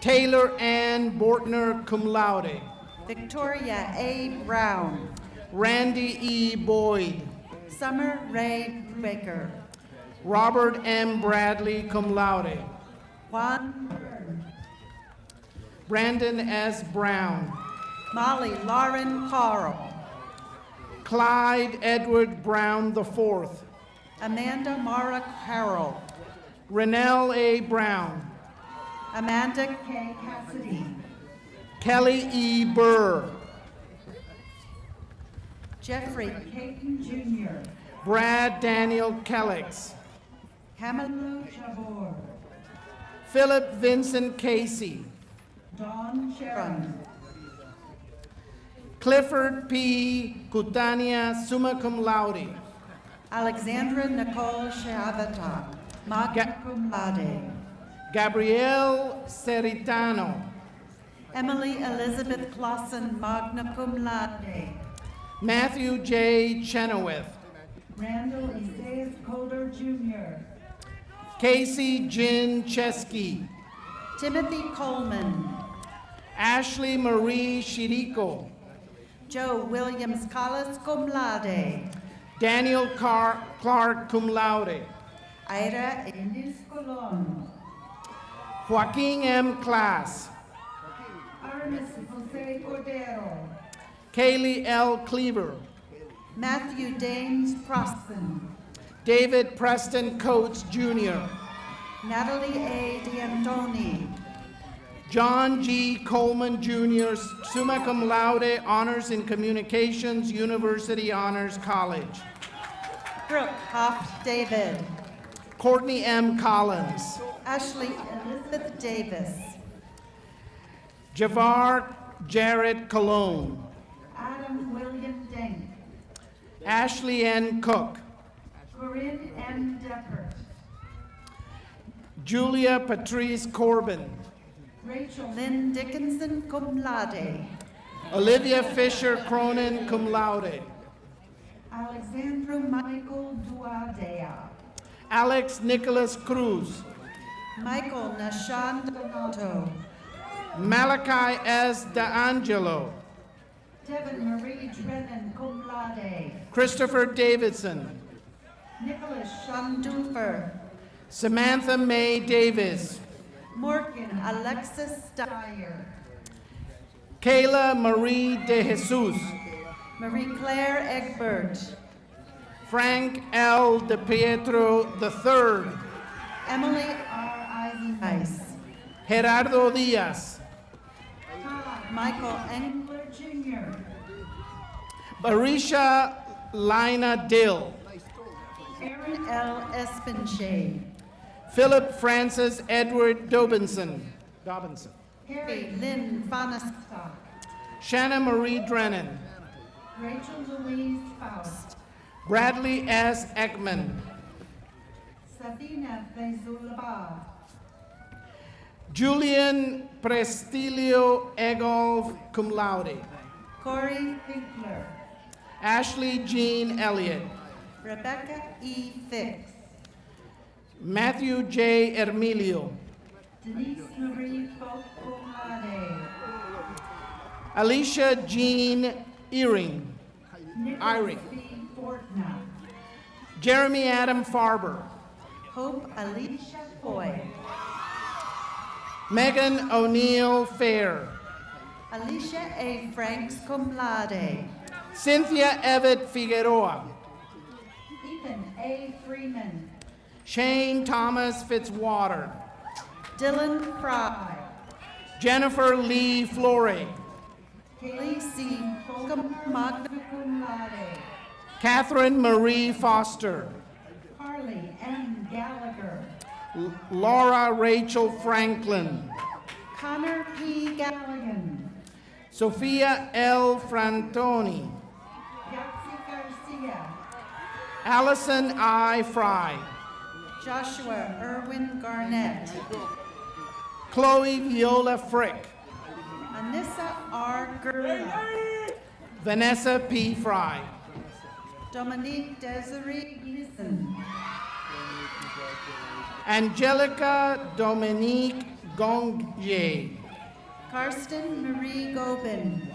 Taylor Ann Bortner, cum laude. Victoria A. Brown. Randy E. Boyd. Summer Ray Baker. Robert M. Bradley, cum laude. Juan Byrne. Brandon S. Brown. Molly Lauren Carl. Clyde Edward Brown IV. Amanda Mara Carroll. Renelle A. Brown. Amanda K. Cassidy. Kelly E. Burr. Jeffrey Caton Jr. Brad Daniel Kellix. Hamalu Jabor. Philip Vincent Casey. Dawn Sharon. Clifford P. Cutania, summa cum laude. Alexandra Nicole Shavata, magna cum laude. Gabrielle Ceritano. Emily Elizabeth Clausen, magna cum laude. Matthew J. Chenoweth. Randall Isaias Coder Jr. Casey Jin Chesky. Timothy Coleman. Ashley Marie Shiriko. Joe Williams Callas, cum laude. Daniel Clark, cum laude. Ira Enis Colon. Joaquin M. Class. Ernest Jose Cordero. Kaylee L. Cleaver. Matthew Danes Proston. David Preston Coates, Jr. Natalie A. D'Antoni. John G. Coleman, Jr., summa cum laude, honors in communications, University Honors College. Brooke Hoft David. Courtney M. Collins. Ashley Elizabeth Davis. Javar Jared Cologne. Adam William Denk. Ashley N. Cook. Corinne M. Deppert. Julia Patrice Corbin. Rachel Lynn Dickinson, cum laude. Olivia Fisher Cronin, cum laude. Alexandra Michael Duadea. Alex Nicholas Cruz. Michael Nashan Donato. Malachi S. D'Angelo. Devin Marie Drennan, cum laude. Christopher Davidson. Nicholas Shandufer. Samantha Mae Davis. Morgan Alexis Steyer. Kayla Marie De Jesus. Marie Claire Egbert. Frank L. De Pietro III. Emily R. Eisenhuis. Gerardo Diaz. Michael Engler Jr. Barisha Lina Dill. Aaron L. Espinshade. Philip Francis Edward Dobinson. Harry Lynn Fanastock. Shanna Marie Drennan. Rachel Louise Faust. Bradley S. Ekman. Sabina Fezulaba. Julian Prestilio Egolf, cum laude. Corey Finkler. Ashley Jean Elliott. Rebecca E. Fix. Matthew J. Ermilio. Denise Marie Fokumade. Alicia Jean Earing. Nicholas B. Fortna. Jeremy Adam Farber. Hope Alicia Foy. Megan O'Neill Fair. Alicia A. Franks cum laude. Cynthia Evett Figueroa. Ethan A. Freeman. Shane Thomas Fitzwater. Dylan Fry. Jennifer Lee Flore. Kaylee C. Holcomb, magna cum laude. Catherine Marie Foster. Carly M. Gallagher. Laura Rachel Franklin. Connor P. Galligan. Sophia L. Frantoni. Yahtzee Garcia. Allison I. Fry. Joshua Irwin Garnett. Chloe Viola Frick. Anissa R. Gurla. Vanessa P. Fry. Dominique Desiree Gleason. Angelica Dominique Gongier. Karsten Marie Gobin.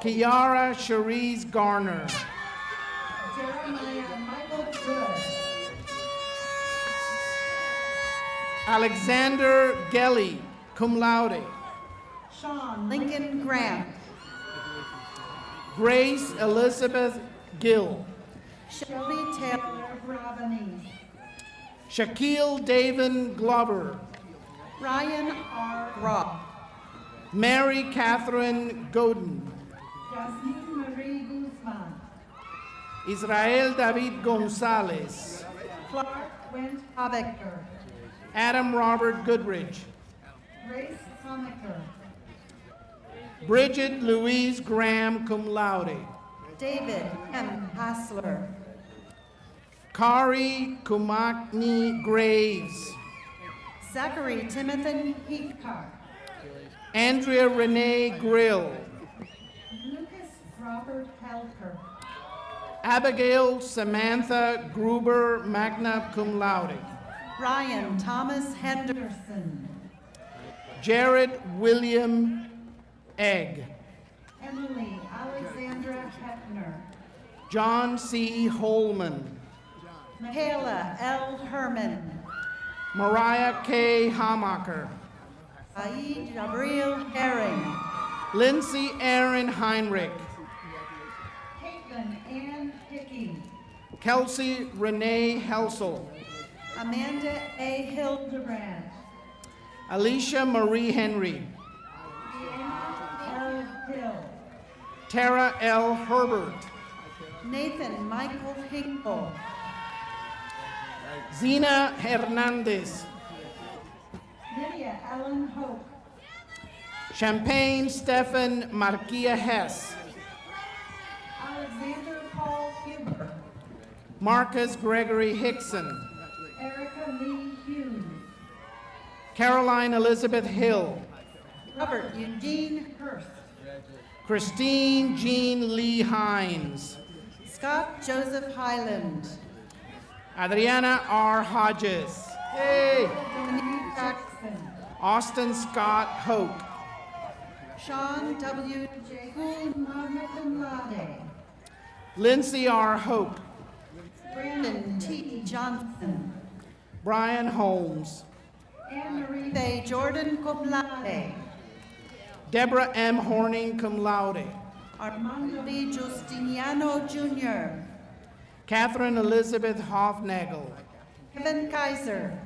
Kiara Cherise Garner. Jeremiah Michael Good. Alexander Gelly, cum laude. Sean Lincoln Grant. Grace Elizabeth Gill. Shelby Taylor Bravanese. Shaquille David Glover. Ryan R. Rock. Mary Catherine Godin. Jasmine Marie Guzman. Israel David Gonzalez. Clark Went Habecker. Adam Robert Goodrich. Grace Honecker. Bridget Louise Graham, cum laude. David M. Hassler. Kari Kumakni Graves. Zachary Timothy Heathcart. Andrea Renee Grill. Lucas Robert Helker. Abigail Samantha Gruber, magna cum laude. Ryan Thomas Henderson. Jared William Egg. Emily Alexandra Hefner. John C. Holman. Michaela L. Herman. Mariah K. Hamacher. Saeed Gabriel Herring. Lindsay Aaron Heinrich. Caitlin Ann Hickey. Kelsey Renee Helsel. Amanda A. Hildebrand. Alicia Marie Henry. Deanna L. Hill. Tara L. Herbert. Nathan Michael Hinkle. Zena Hernandez. Lydia Ellen Hope. Champagne Stephan Marquia Hess. Alexander Paul Huber. Marcus Gregory Hickson. Erica Lee Hughes. Caroline Elizabeth Hill. Robert Eugene Hurst. Christine Jean Lee Hines. Scott Joseph Highland. Adriana R. Hodges. Hey! Dominique Jackson. Austin Scott Hoke. Sean W. J. Gould, magna cum laude. Lindsay R. Hope. Brandon T. Johnson. Brian Holmes. Anne Marie Faye Jordan, cum laude. Deborah M. Horning, cum laude. Armando B. Justiniano Jr. Catherine Elizabeth Hofnagel. Kevin Kaiser.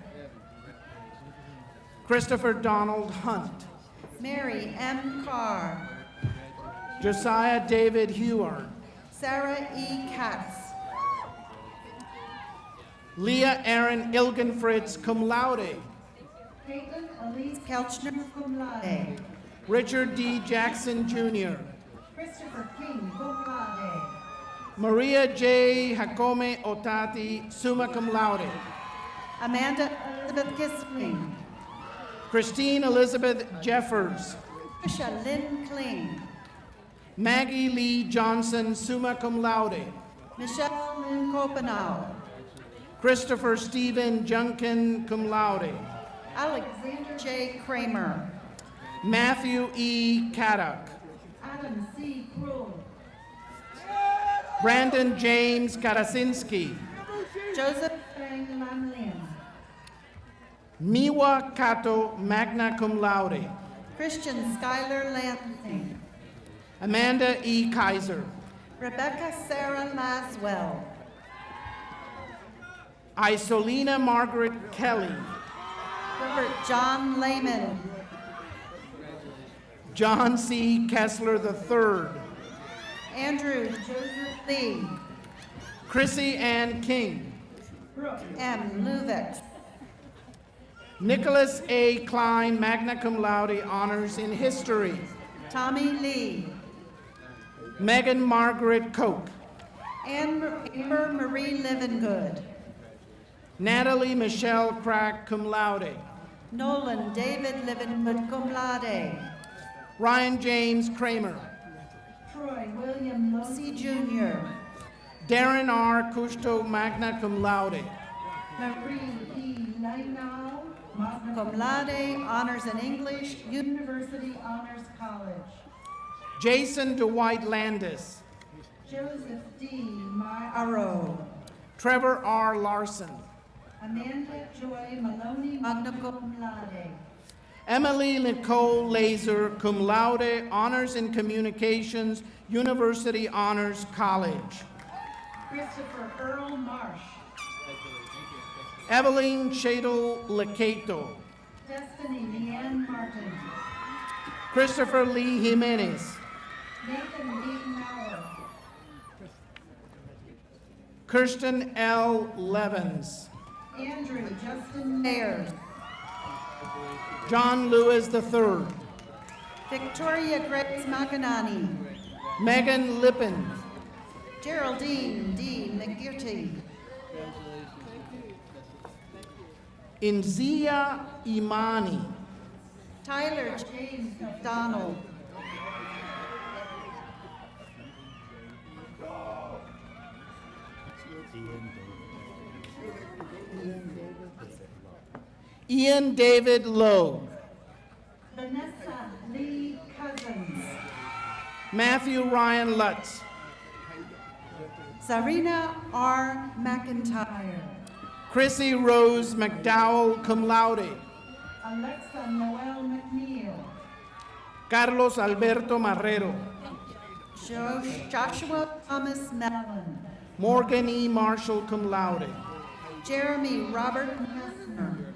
Christopher Donald Hunt. Mary M. Carr. Josiah David Heward. Sarah E. Katz. Leah Aaron Ilgenfritz, cum laude. Caitlin Elise Kelchner, cum laude. Richard D. Jackson Jr. Christopher King, cum laude. Maria J. Hakome Otati, summa cum laude. Amanda Elizabeth Kisling. Christine Elizabeth Jeffers. Trisha Lynn Kling. Maggie Lee Johnson, summa cum laude. Michelle Lynn Copenau. Christopher Stephen Junkin, cum laude. Alexander J. Kramer. Matthew E. Caddock. Adam C. Krul. Brandon James Karasinski. Joseph Fang Lam Lin. Miwa Kato, magna cum laude. Christian Schuyler Lansing. Amanda E. Kaiser. Rebecca Sarah Laswell. Isolina Margaret Kelly. Robert John Lehman. John C. Kessler III. Andrew Joseph Lee. Chrissy Ann King. Brooke M. Luvex. Nicholas A. Klein, magna cum laude, honors in history. Tommy Lee. Megan Margaret Koch. Amber Marie Livengood. Natalie Michelle Crack, cum laude. Nolan David Livengood, cum laude. Ryan James Kramer. Troy William Losey Jr. Darren R. Kushto, magna cum laude. Marie E. Leinau, cum laude, honors in English, University Honors College. Jason Dwight Landis. Joseph D. Myaro. Trevor R. Larson. Amanda Joy Maloney, magna cum laude. Emily Nicole Laser, cum laude, honors in communications, University Honors College. Christopher Earl Marsh. Evelyn Shadle Lecato. Destiny Leanne Martin. Christopher Lee Jimenez. Nathan D. Mauer. Kirsten L. Levens. Andrew Justin Ayers. John Lewis III. Victoria Grace McEnany. Megan Lippin. Geraldine D. McGirty. Inzia Imani. Tyler James McDonald. Ian David Lowe. Vanessa Lee Cousins. Matthew Ryan Lutz. Zarina R. McIntyre. Chrissy Rose McDowell, cum laude. Alexa Noel McNeil. Carlos Alberto Marrero. Joshua Thomas Mellon. Morgan E. Marshall, cum laude. Jeremy Robert Messner.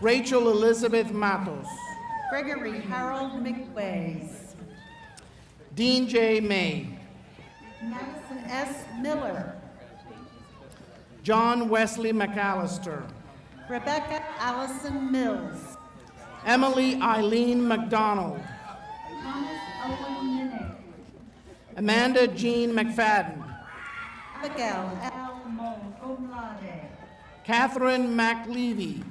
Rachel Elizabeth Matos. Gregory Harold McWays. Dean J. May. Madison S. Miller. John Wesley McAllister. Rebecca Allison Mills. Emily Eileen McDonald. Thomas Owen Minnick. Amanda Jean McFadden. Abigail L. Moe, cum laude. Catherine McLevy.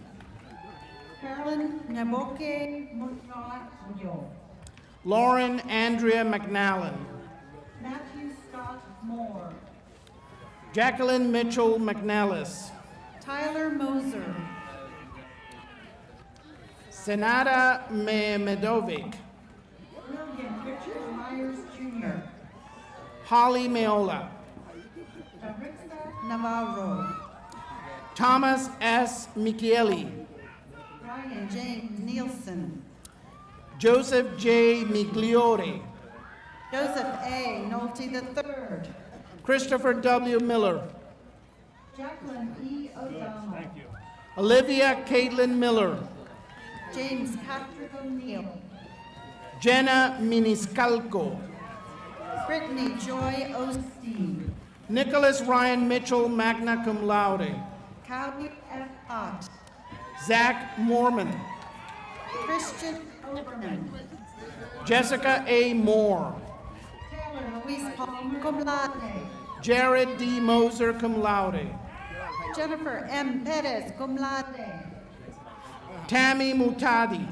Carolyn Naboke Munoyo. Lauren Andrea McNallen. Matthew Scott Moore. Jacqueline Mitchell McNellis. Tyler Moser. Senada Memedovic. William Richard Myers Jr. Holly Meola. Marissa Navarro. Thomas S. Michieli. Ryan James Nielsen. Joseph J. Migliore. Joseph A. Nolte III. Christopher W. Miller. Jacqueline E. O'Donnell. Olivia Caitlin Miller. James Patrick O'Neill. Jenna Miniscalco. Brittany Joy Osteen. Nicholas Ryan Mitchell, magna cum laude. Cowley F. Ott. Zach Mormon. Christian Oberman. Jessica A. Moore. Taylor Louise Palm, cum laude. Jared D. Moser, cum laude. Jennifer M. Perez, cum laude. Tammy Mutadi.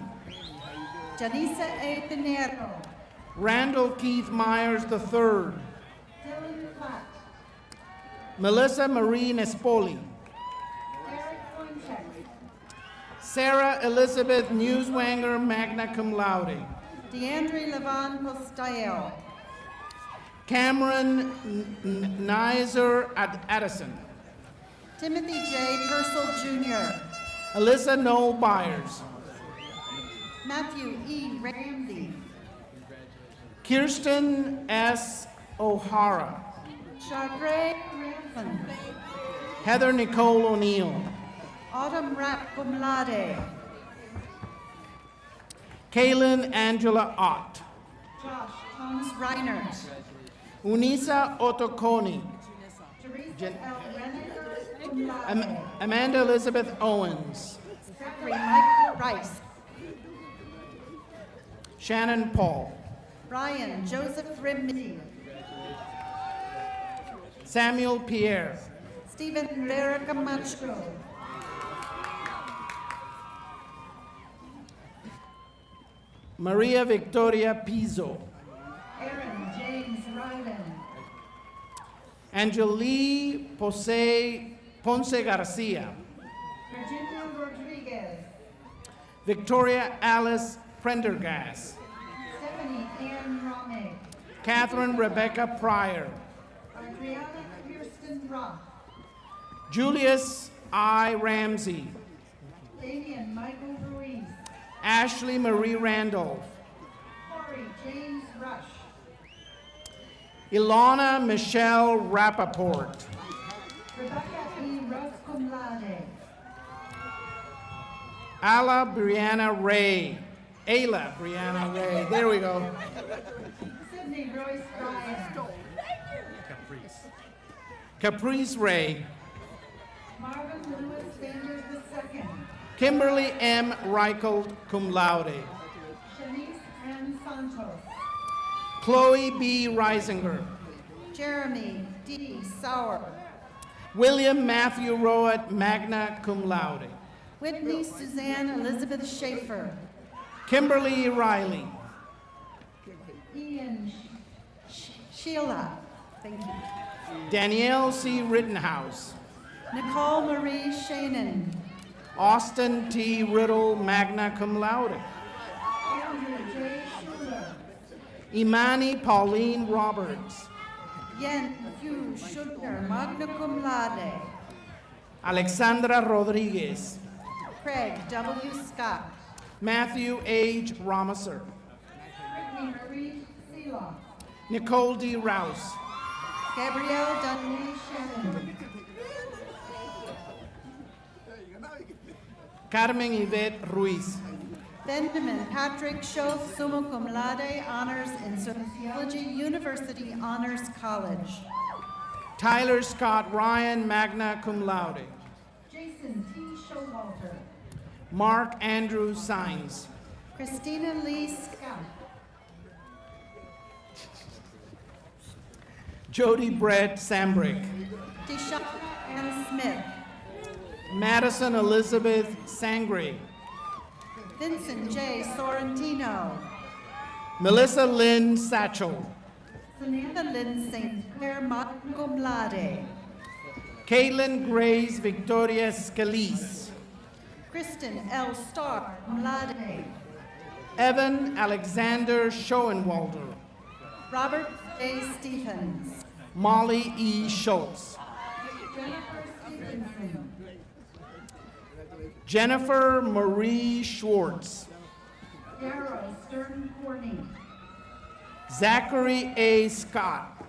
Janisa A. Pinero. Randall Keith Myers III. Dylan Platt. Melissa Marie Nespoli. Eric Poincheck. Sarah Elizabeth Newswanger, magna cum laude. DeAndre Levon Postel. Cameron Nizer Addison. Timothy J. Purcell Jr. Alyssa Noel Byers. Matthew E. Ramsey. Kirsten S. O'Hara. Chardre Rampham. Heather Nicole O'Neill. Autumn Rapp, cum laude. Kaylin Angela Ott. Josh Thomas Reinert. Unisa Otokoni. Teresa L. Renninger, cum laude. Amanda Elizabeth Owens. Zachary Michael Rice. Shannon Paul. Ryan Joseph Rimney. Samuel Pierre. Stephen Rivera Camacho. Maria Victoria Pizzo. Aaron James Ryland. Angelique Ponce Garcia. Virginia Rodriguez. Victoria Alice Prendergast. Stephanie Ann Rame. Catherine Rebecca Pryor. Adriana Kirsten Roth. Julius I. Ramsey. Damian Michael Ruiz. Ashley Marie Randolph. Corey James Rush. Ilona Michelle Rappaport. Rebecca E. Russ cum laude. Ayla Brianna Ray. There we go. Sydney Royce Ryan. Caprice Ray. Marvin Lewis Sanders II. Kimberly M. Reichelt, cum laude. Shanice N. Santos. Chloe B. Reisinger. Jeremy D. Sauer. William Matthew Rowett, magna cum laude. Whitney Suzanne Elizabeth Schaefer. Kimberly Riley. Ian Sheila. Thank you. Danielle C. Rittenhouse. Nicole Marie Shannon. Austin T. Riddle, magna cum laude. Andrew J. Schuler. Imani Pauline Roberts. Yen Yu Schuler, magna cum laude. Alexandra Rodriguez. Craig W. Scott. Matthew H. Romaser. Brittany Marie Seeloff. Nicole D. Rouse. Gabrielle Dunley Shannon. Carmen Yvette Ruiz. Benjamin Patrick Schoaf, summa cum laude, honors in sociology, University Honors College. Tyler Scott Ryan, magna cum laude. Jason T. Showalter. Mark Andrew Sines. Christina Lee Scott. Jody Brett Sambrick. Deshauna Ann Smith. Madison Elizabeth Sangre. Vincent J. Sorrentino. Melissa Lynn Satchel. Samantha Lynn St. Clair, magna cum laude. Caitlin Grace Victoria Scalise. Kristen L. Starr, cum laude. Evan Alexander Schoenwalder. Robert J. Stephens. Molly E. Schultz. Jennifer Stevenson. Jennifer Marie Schwartz. Darrow Stern Corney. Zachary A. Scott.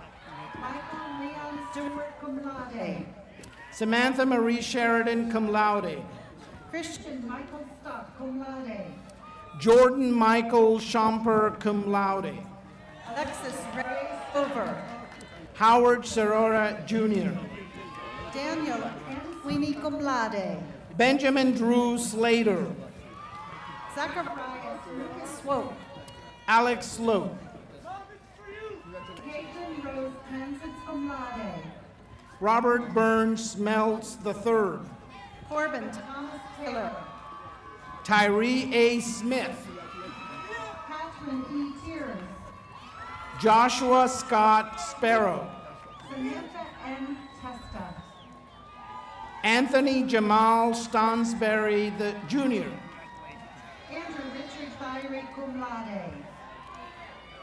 Michael Leon Stewart, cum laude. Samantha Marie Sheridan, cum laude. Christian Michael Stock, cum laude. Jordan Michael Schomper, cum laude. Alexis Ray Over. Howard Serora Jr. Daniel N. Sweeney, cum laude. Benjamin Drew Slater. Zacharias Lucas Swope. Alex Sloat. Caitlin Rose Transit, cum laude. Robert Burns Smelts III. Corbin Thomas Taylor. Tyree A. Smith. Catherine E. Tears. Joshua Scott Sparrow. Samantha N. Testa. Anthony Jamal Stansberry Jr. Andrew Richard Thyre, cum laude.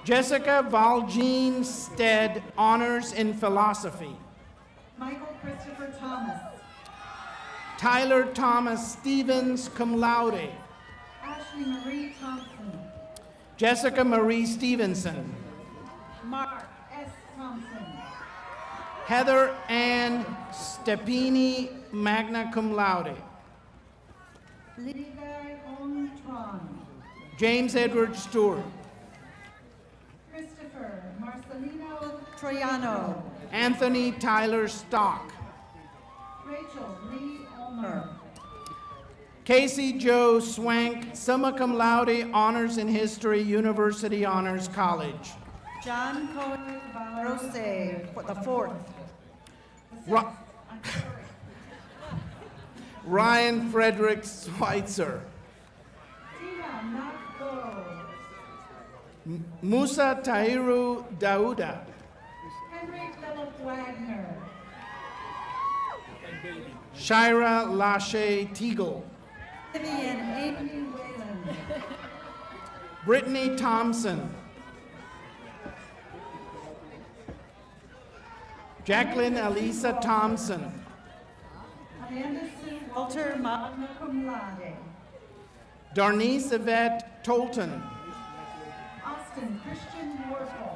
Jessica Valjean Stead, honors in philosophy. Michael Christopher Thomas. Tyler Thomas Stevens, cum laude. Ashley Marie Thompson. Jessica Marie Stevenson. Mark S. Thompson. Heather Ann Stepini, magna cum laude. Levi Ong Tron. James Edward Stewart. Christopher Marcelino Troiano. Anthony Tyler Stock. Rachel Lee Ulmer. Casey Joe Swank, summa cum laude, honors in history, University Honors College. John Cohen Rose for the fourth. Ri- Ryan Frederick Schweitzer. Tina Nakbo. Musa Tahiru Dauda. Henry Philip Wagner. Shira Lachey Teagle. Vivian Amy Whalen. Brittany Thompson. Jacqueline Elisa Thompson. Amanda Sue Walter magna cum laude. Darnice Yvette Tolton. Austin Christian Warfel.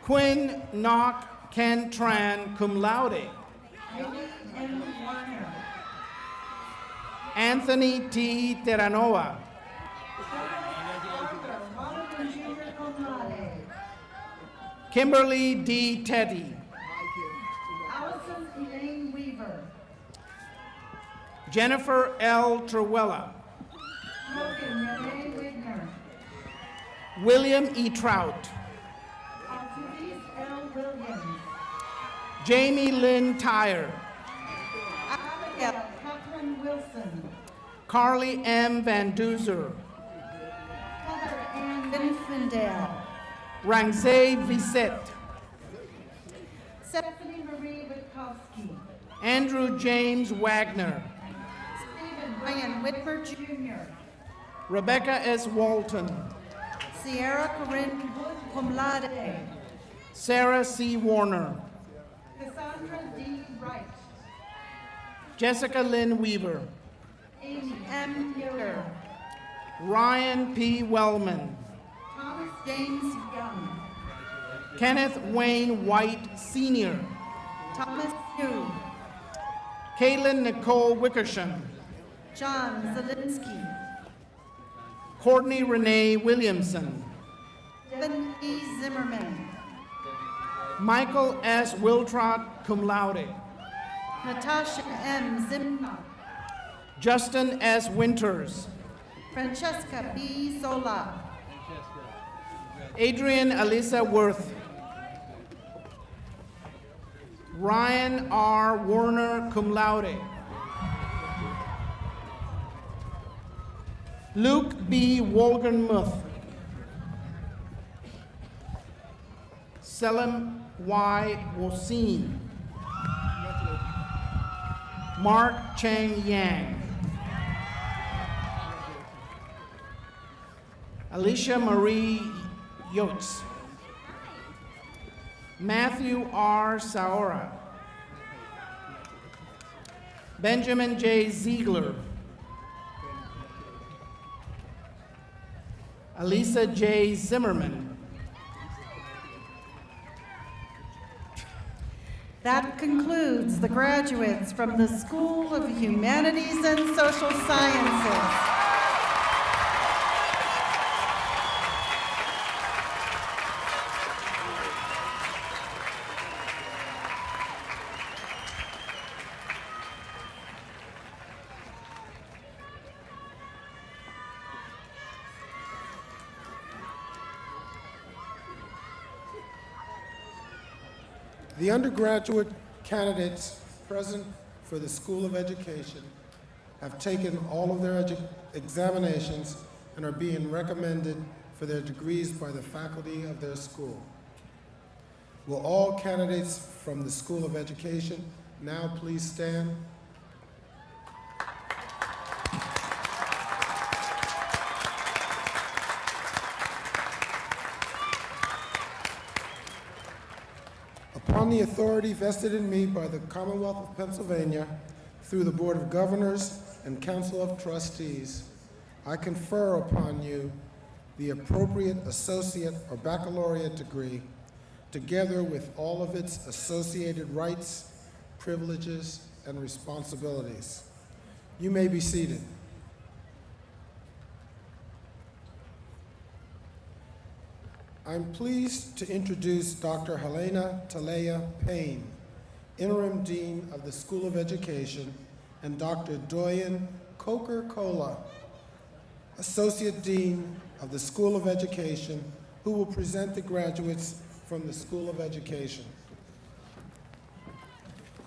Quinn Knock Ken Tran, cum laude. Amy M. Warner. Anthony T. Terranova. Arthur Waterman Jr. cum laude. Kimberly D. Teddy. Allison Elaine Weaver. Jennifer L. Truella. Logan Renee Wigner. William E. Trout. Altuvis L. Williams. Jamie Lynn Tyre. Abigail Catherine Wilson. Carly M. Van Duzer. Heather Ann Infindale. Rangzay Visette. Stephanie Marie Witkowski. Andrew James Wagner. Stephen Ryan Whitmer Jr. Rebecca S. Walton. Sierra Corinne Wood cum laude. Sarah C. Warner. Cassandra D. Wright. Jessica Lynn Weaver. Amy M. Mueller. Ryan P. Wellman. Thomas James Young. Kenneth Wayne White Sr. Thomas Hugh. Caitlin Nicole Wickersham. John Zelinsky. Courtney Renee Williamson. Devin E. Zimmerman. Michael S. Wiltrot, cum laude. Natasha M. Zimnock. Justin S. Winters. Francesca B. Zola. Adrian Alisa Worth. Ryan R. Warner, cum laude. Luke B. Wolgenmuth. Selim Y. Wasim. Mark Cheng Yang. Alicia Marie Yotes. Matthew R. Saora. Benjamin J. Ziegler. Alisa J. Zimmerman. That concludes the graduates from the School of Humanities and Social Sciences. The undergraduate candidates present for the School of Education have taken all of their examinations and are being recommended for their degrees by the faculty of their school. Will all candidates from the School of Education now please stand? Upon the authority vested in me by the Commonwealth of Pennsylvania through the Board of Governors and Council of Trustees, I confer upon you the appropriate associate or baccalaureate degree together with all of its associated rights, privileges, and responsibilities. You may be seated. I'm pleased to introduce Dr. Helena Talea Payne, Interim Dean of the School of Education, and Dr. Doyen Coca-Cola, Associate Dean of the School of Education, who will present the graduates from the School of Education.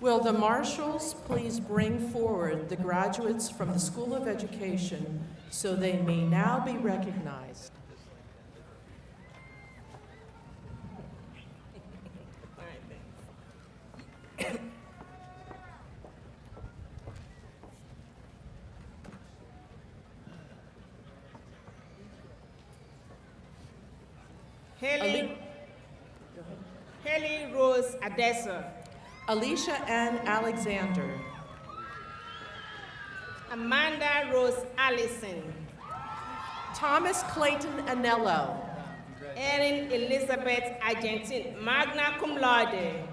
Will the marshals please bring forward the graduates from the School of Education so they may now be recognized? Haley Rose Adessa. Alicia Ann Alexander. Amanda Rose Allison. Thomas Clayton Anello. Erin Elizabeth Argentine, magna cum laude.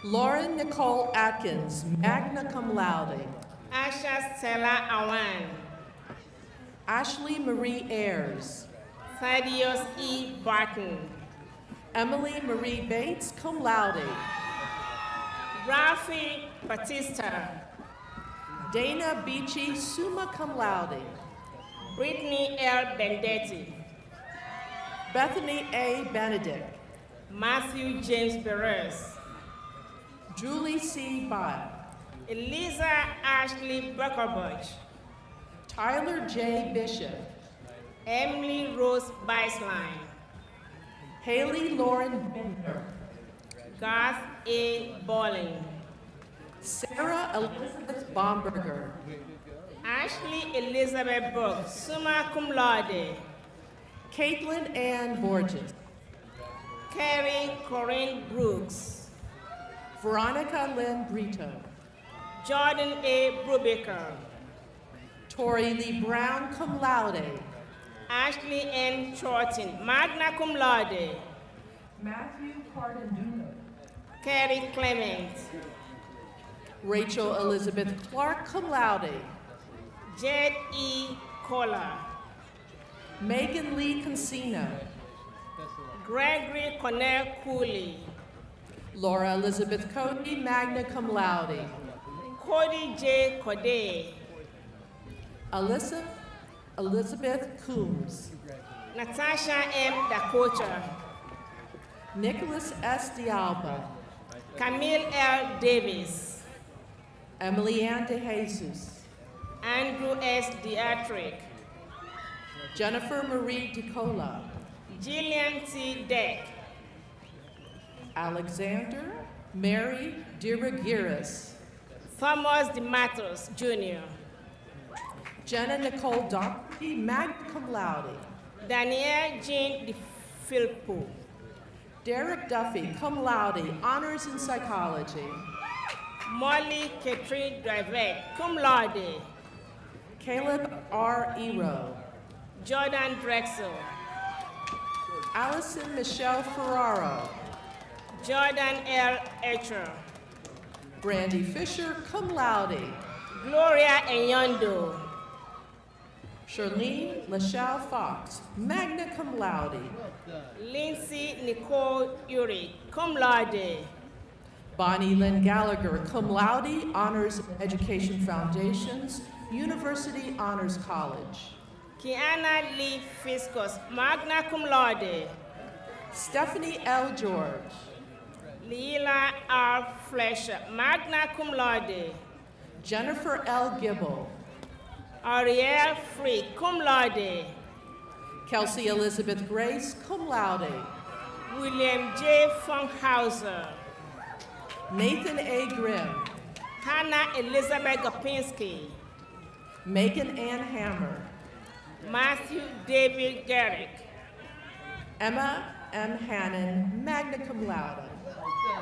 Lauren Nicole Atkins, magna cum laude. Asha Stella Awan. Ashley Marie Ayers. Thaddeus E. Barton. Emily Marie Bates, cum laude. Rafi Batista. Dana Beachy, summa cum laude. Brittany L. Bendetti. Bethany A. Benedict. Matthew James Perez. Julie C. Bott. Eliza Ashley Buckerbush. Tyler J. Bishop. Emily Rose Beisline. Haley Lauren Binder. Garth A. Bolling. Sarah Elizabeth Bomberger. Ashley Elizabeth Brooks, summa cum laude. Caitlin Ann Borges. Carrie Corinne Brooks. Veronica Lynn Brito. Jordan A. Brubaker. Tori Lee Brown, cum laude. Ashley N. Chorton, magna cum laude. Matthew Carden. Carrie Clement. Rachel Elizabeth Clark, cum laude. Jed E. Kohler. Megan Lee Consino. Gregory Cornell Cooley. Laura Elizabeth Cody, magna cum laude. Cody J. Corday. Alyssa Elizabeth Coombs. Natasha M. Dakota. Nicholas S. Dialba. Camille L. Davis. Emily Ann De Jesus. Andrew S. Dietrich. Jennifer Marie DeCola. Jillian T. Deck. Alexander Mary Diragiris. Thomas DeMatos, Jr. Jenna Nicole Doherty, magna cum laude. Danielle Jean DeFilippo. Derek Duffy, cum laude, honors in psychology. Molly Catherine Drivet, cum laude. Caleb R. Ero. Jordan Drexel. Allison Michelle Ferraro. Jordan L. Etcher. Brandy Fisher, cum laude. Gloria Enyondo. Charlene Lachelle Fox, magna cum laude. Lindsay Nicole Uri, cum laude. Bonnie Lynn Gallagher, cum laude, Honors Education Foundations, University Honors College. Kiana Lee Fiscus, magna cum laude. Stephanie L. George. Leila R. Fletcher, magna cum laude. Jennifer L. Gibble. Ariel Free, cum laude. Kelsey Elizabeth Grace, cum laude. William J. Funkhauser. Nathan A. Grimm. Hannah Elizabeth Gopinski. Megan Ann Hammer. Matthew David Garrick. Emma M. Hannon, magna cum laude.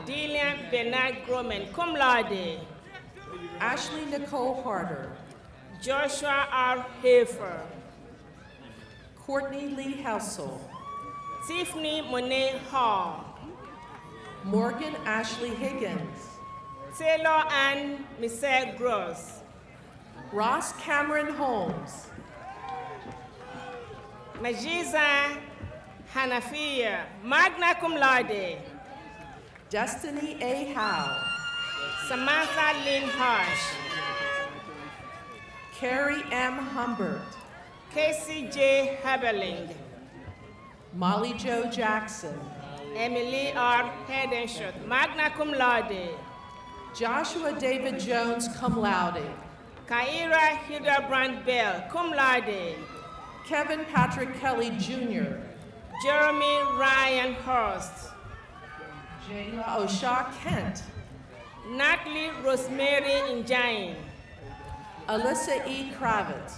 Dillian Bernard Groman, cum laude. Ashley Nicole Harder. Joshua R. Hafer. Courtney Lee Hessel. Tiffany Monet Hall. Morgan Ashley Higgins. Taylor Ann Michelle Gross. Ross Cameron Holmes. Majiza Hanafiya, magna cum laude. Destiny A. Howe. Samantha Lynn Harsh. Carrie M. Humbert. Casey J. Haberling. Molly Jo Jackson. Emily R. Hedenshot, magna cum laude. Joshua David Jones, cum laude. Kaira Hildebrand Bell, cum laude. Kevin Patrick Kelly Jr. Jeremy Ryan Hurst. Jayla Osha Kent. Natalie Rosemary Injain. Alyssa E. Kravitz.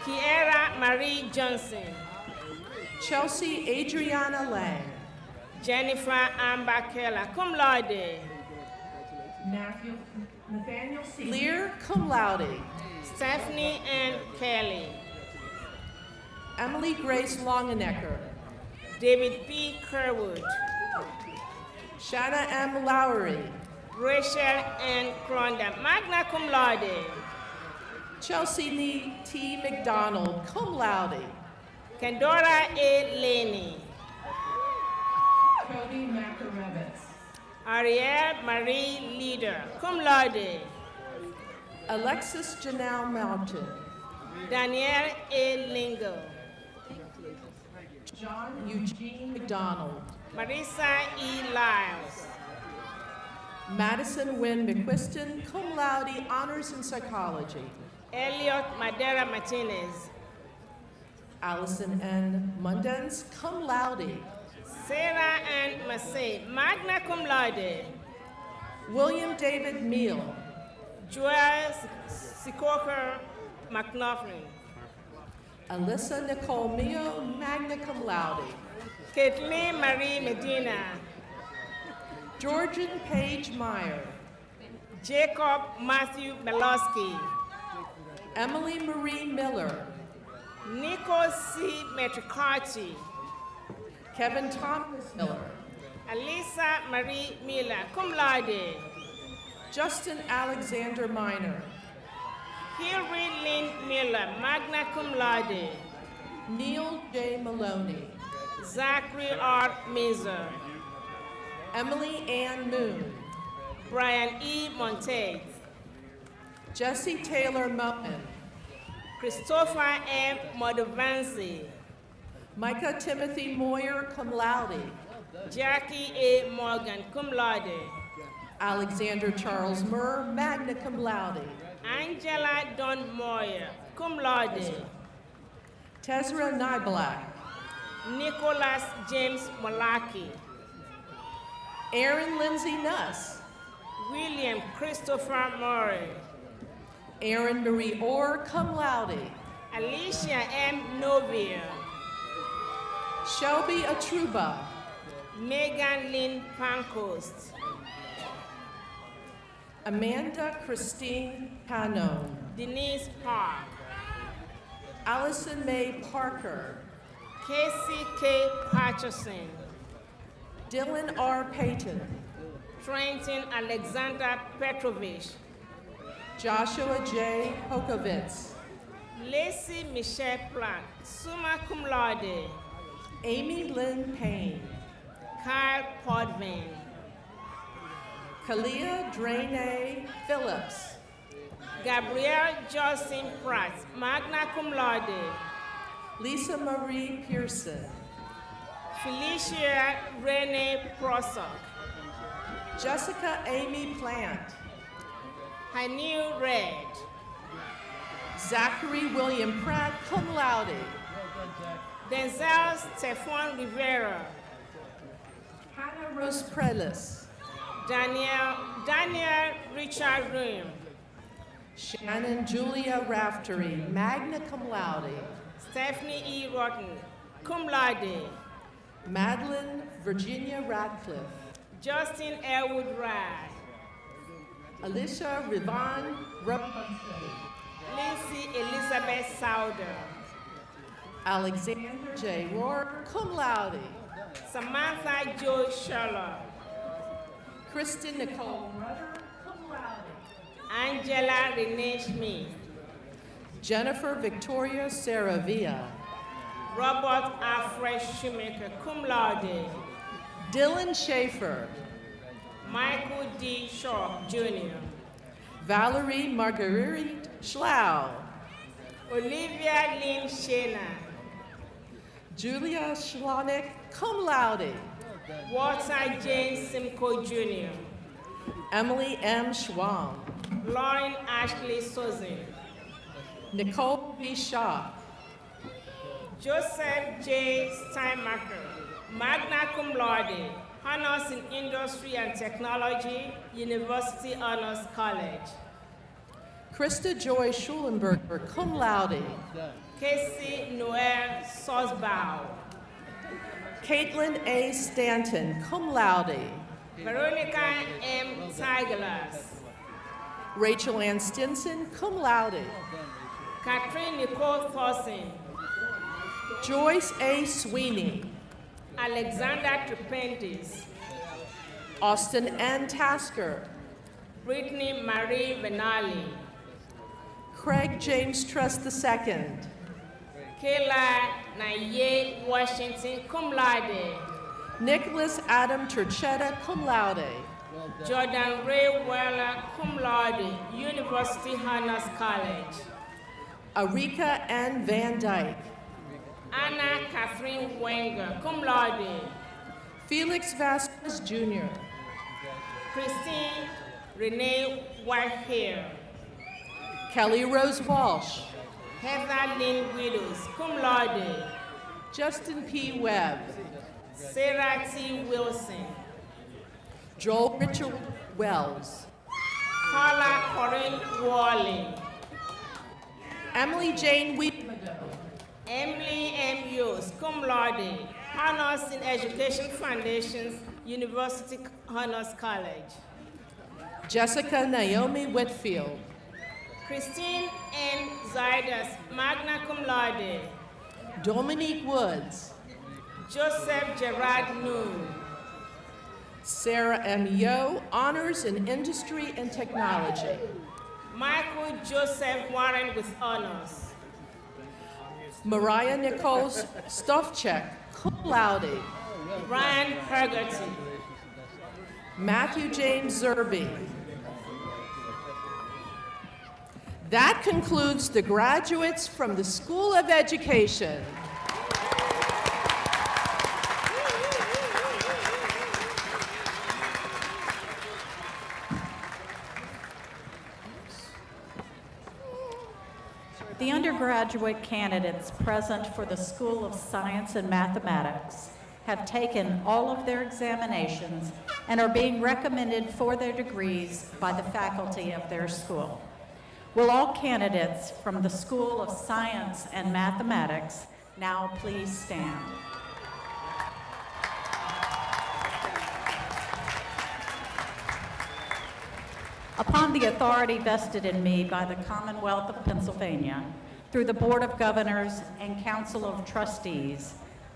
Kiera Marie Johnson. Chelsea Adriana Lang. Jennifer Amber Keller, cum laude. Nathaniel C. Lear, cum laude. Stephanie Ann Kelly. Emily Grace Longenecker. David P. Kerwood. Shanna M. Lowry. Rachel N. Cronda, magna cum laude. Chelsea T. McDonald, cum laude. Kendora A. Laney. Cody Makarevitz. Ariel Marie Leader, cum laude. Alexis Janelle Melton. Danielle A. Lingo. John Eugene McDonald. Marissa E. Lyles. Madison Wynn McQuiston, cum laude, honors in psychology. Elliot Madera Martinez. Allison N. Mundens, cum laude. Sarah Ann Massey, magna cum laude. William David Meal. Joel Sikoker McLaughlin. Alyssa Nicole Mio, magna cum laude. Kathleen Marie Medina. Georgian Paige Meyer. Jacob Matthew Belowski. Emily Marie Miller. Nico C. Metricarty. Kevin Thomas Miller. Alisa Marie Miller, cum laude. Justin Alexander Minor. Hilary Lynn Miller, magna cum laude. Neil J. Maloney. Zachary R. Mazer. Emily Ann Moon. Brian E. Montague. Jesse Taylor Moen. Christopher M. Modavansi. Micah Timothy Moyer, cum laude. Jackie A. Morgan, cum laude. Alexander Charles Murr, magna cum laude. Angela Don Moyer, cum laude. Tezra Niblack. Nicholas James Malaki. Aaron Lindsay Nuss. William Christopher Murray. Aaron Marie Orr, cum laude. Alicia M. Novia. Shelby Atruba. Megan Lynn Pancoast. Amanda Christine Panon. Denise Park. Allison Mae Parker. Casey K. Patterson. Dylan R. Payton. Trenton Alexander Petrovich. Joshua J. Hokovitz. Lacey Michelle Platt, summa cum laude. Amy Lynn Payne. Kyle Podvin. Kalia Draine Phillips. Gabrielle Justin Pratt, magna cum laude. Lisa Marie Pearson. Felicia Renee Prosok. Jessica Amy Plant. Hanu Red. Zachary William Pratt, cum laude. Denzel Stephon Rivera. Hannah Rose Prelis. Daniel Richard Room. Shannon Julia Raftery, magna cum laude. Stephanie E. Rotten, cum laude. Madeline Virginia Radcliffe. Justin Elwood Rye. Alicia Rivan Robinson. Lindsay Elizabeth Sauder. Alexander J. Rourke, cum laude. Samantha Jo Sherlock. Kristen Nicole Rudder, cum laude. Angela Renee Schmid. Jennifer Victoria Saravia. Robert Alfred Shoemaker, cum laude. Dylan Schaefer. Michael D. Shaw, Jr. Valerie Marguerite Schlau. Olivia Lynn Shana. Julia Schlonek, cum laude. Walter James Simcoe, Jr. Emily M. Schwam. Lauren Ashley Sozin. Nicole B. Shaw. Joseph J. Steinmacher, magna cum laude, honors in industry and technology, University Honors College. Krista Joy Schulenberger, cum laude. Casey Noel Sosbau. Caitlin A. Stanton, cum laude. Veronica M. Tiglas. Rachel Ann Stinson, cum laude. Catherine Nicole Thorson. Joyce A. Sweeney. Alexander Tripendis. Austin N. Tasker. Brittany Marie Benali. Craig James Trust II. Kayla Naye Washington, cum laude. Nicholas Adam Turchetta, cum laude. Jordan Ray Weller, cum laude, University Honors College. Arika N. Van Dyke. Anna Catherine Wenger, cum laude. Felix Vasquez Jr. Christine Renee Whitehair. Kelly Rose Walsh. Heather Lynn Widows, cum laude. Justin P. Webb. Sarah T. Wilson. Joel Richard Wells. Carla Corinne Worley. Emily Jane Wiedemann. Emily M. Hughes, cum laude, honors in Education Foundations, University Honors College. Jessica Naomi Whitfield. Christine N. Zaidas, magna cum laude. Dominique Woods. Joseph Gerard Noon. Sarah M. Yo, honors in Industry and Technology. Michael Joseph Warren with honors. Mariah Nicole Stofchek, cum laude. Ryan Hergerty. Matthew James Zerby. That concludes the graduates from the School of Education. The undergraduate candidates present for the School of Science and Mathematics have taken all of their examinations and are being recommended for their degrees by the faculty of their school. Will all candidates from the School of Science and Mathematics now please stand? Upon the authority vested in me by the Commonwealth of Pennsylvania, through the Board of Governors and Council of Trustees,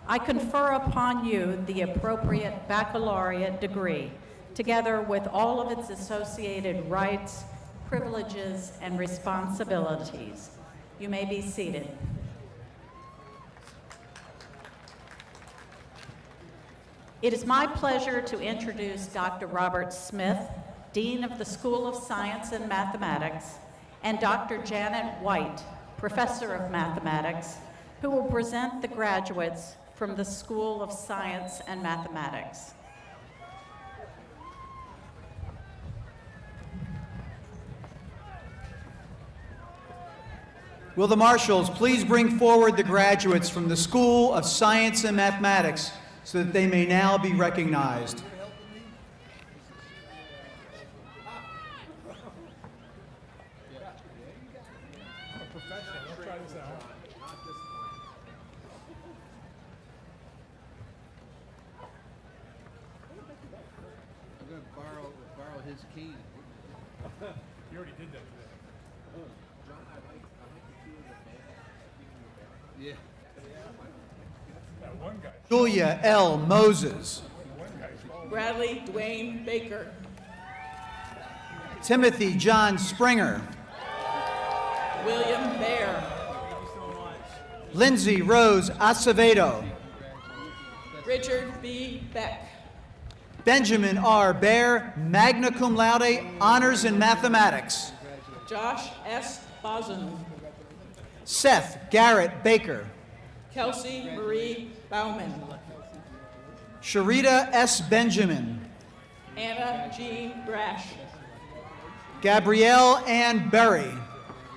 I confer upon you the appropriate baccalaureate degree, together with all of its associated rights, privileges, and responsibilities. You may be seated. It is my pleasure to introduce Dr. Robert Smith, Dean of the School of Science and Mathematics, and Dr. Janet White, Professor of Mathematics, who will present the graduates from the School of Science and Mathematics. Will the marshals please bring forward the graduates from the School of Science and Mathematics so that they may now be recognized. I'm going to borrow his key. You already did that today. John, I like the two of the band. Yeah. That one guy. Julia L. Moses. One guy's Bradley Dwayne Baker. Timothy John Springer. William Baer. Lindsay Rose Acevedo. Richard B. Beck. Benjamin R. Baer, magna cum laude, honors in mathematics. Josh S. Boson. Seth Garrett Baker. Kelsey Marie Bauman. Sharita S. Benjamin. Anna G. Brash. Gabrielle Ann Berry.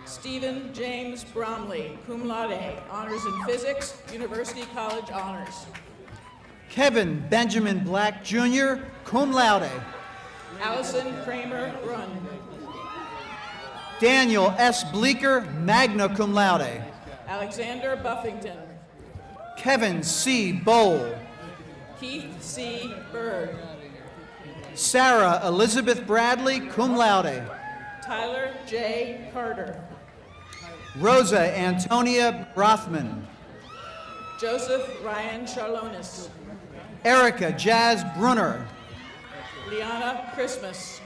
Stephen James Bromley, cum laude, honors in physics, University College honors. Kevin Benjamin Black Jr., cum laude. Allison Kramer Grun. Daniel S. Bleeker, magna cum laude. Alexander Buffington. Kevin C. Bowl. Keith C. Bird. Sarah Elizabeth Bradley, cum laude. Tyler J. Carter. Rosa Antonia Rothman. Joseph Ryan Charlonis. Erica Jazz Brunner. Liana Christmas.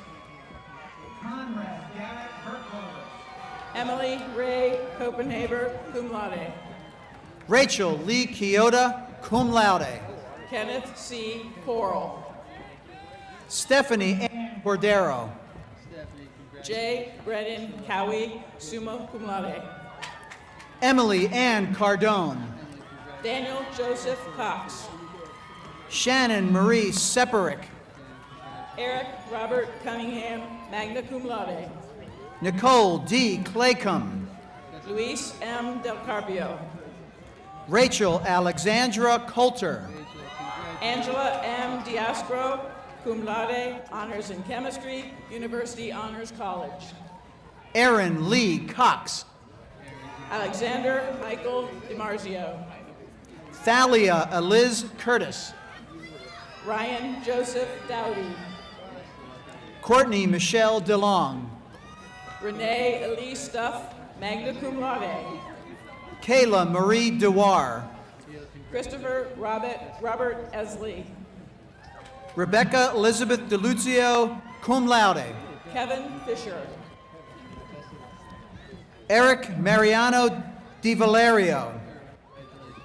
Emily Ray Copenhaver, cum laude. Rachel Lee Kyoto, cum laude. Kenneth C. Coral. Stephanie Ann Cordero. J. Brennan Cowie, summa cum laude. Emily Ann Cardone. Daniel Joseph Cox. Shannon Marie Seperick. Eric Robert Cunningham, magna cum laude. Nicole D. Claycomb. Luis M. Del Carpio. Rachel Alexandra Coulter. Angela M. Diascro, cum laude, honors in chemistry, University Honors College. Aaron Lee Cox. Alexander Michael DiMarzio. Thalia Eliz Curtis. Ryan Joseph Dowdy. Courtney Michelle DeLong. Renee Elise Stuff, magna cum laude. Kayla Marie Dewar. Christopher Robert Esley. Rebecca Elizabeth DeLuzio, cum laude. Kevin Fisher. Eric Mariano Di Valerio.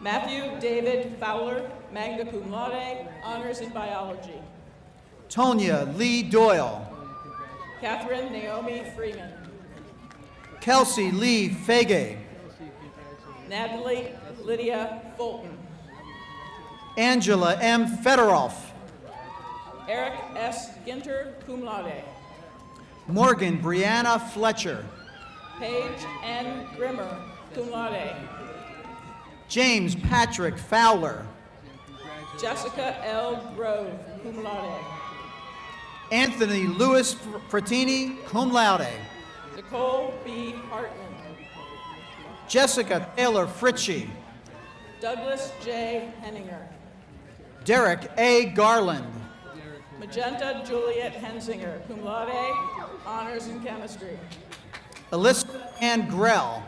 Matthew David Fowler, magna cum laude, honors in biology. Tonya Lee Doyle. Catherine Naomi Freeman. Kelsey Lee Fege. Natalie Lydia Fulton. Angela M. Fedoroff. Eric S. Ginter, cum laude. Morgan Brianna Fletcher. Paige N. Grimmer, cum laude. James Patrick Fowler. Jessica L. Grove, cum laude. Anthony Louis Frattini, cum laude. Nicole B. Hartman. Jessica Taylor Fritchie. Douglas J. Henninger. Derek A. Garland. Magenta Juliet Hensinger, cum laude, honors in chemistry. Alyssa Ann Grell.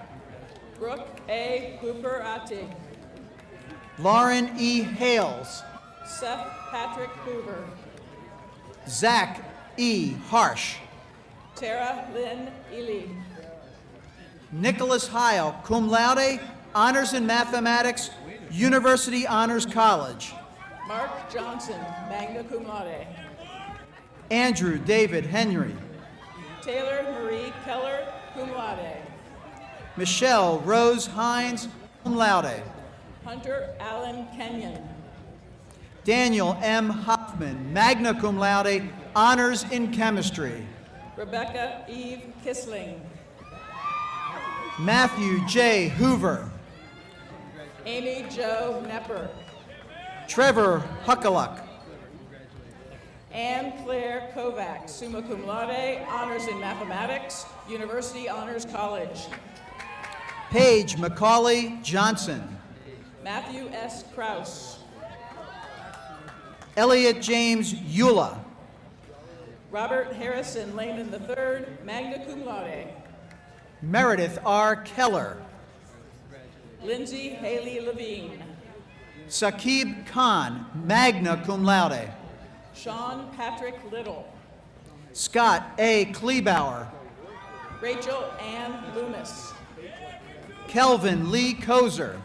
Brooke A. Hooper Attig. Lauren E. Hales. Seth Patrick Hoover. Zach E. Harsh. Tara Lynn Ely. Nicholas Heil, cum laude, honors in mathematics, University Honors College. Mark Johnson, magna cum laude. Andrew David Henry. Taylor Marie Keller, cum laude. Michelle Rose Hines, cum laude. Hunter Allen Kenyon. Daniel M. Hoffman, magna cum laude, honors in chemistry. Rebecca Eve Kissling. Matthew J. Hoover. Amy Jo Nepper. Trevor Huckaluck. Anne Claire Kovac, summa cum laude, honors in mathematics, University Honors College. Paige Macaulay Johnson. Matthew S. Krause. Elliot James Eula. Robert Harrison Lehman III, magna cum laude. Meredith R. Keller. Lindsay Haley Levine. Saqib Khan, magna cum laude. Sean Patrick Little. Scott A. Kleebauer. Rachel Ann Loomis. Kelvin Lee Kozer.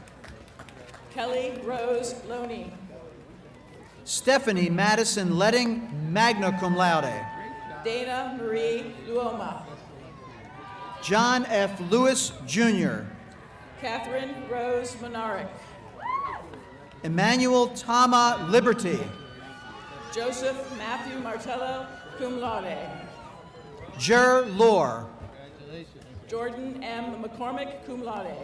Kelly Rose Loney. Stephanie Madison Letting, magna cum laude. Dana Marie Luoma. John F. Lewis, Jr. Catherine Rose Monaric. Emmanuel Tama Liberty. Joseph Matthew Martello, cum laude. Jer Lore. Jordan M. McCormick, cum laude.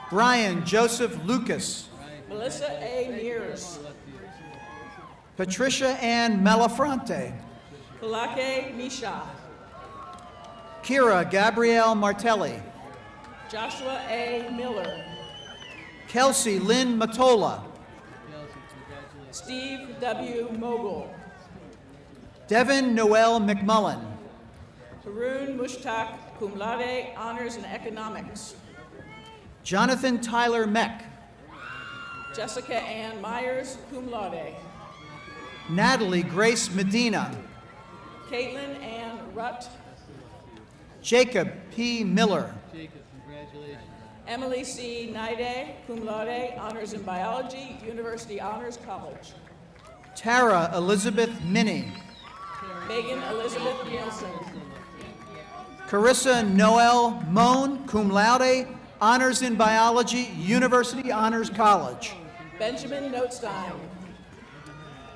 Brian Joseph Lucas. Melissa A. Mears. Patricia Ann Malafronte. Falake Misha. Kira Gabrielle Martelli. Joshua A. Miller. Kelsey Lynn Matola. Steve W. Mogul. Devin Noel McMullen. Haroon Mushtaq, cum laude, honors in economics. Jonathan Tyler Meck. Jessica Ann Myers, cum laude. Natalie Grace Medina. Caitlin Ann Rutt. Jacob P. Miller. Emily C. Naide, cum laude, honors in biology, University Honors College. Tara Elizabeth Minnie. Megan Elizabeth Nielsen. Carissa Noel Moan, cum laude, honors in biology, University Honors College. Benjamin Notstein.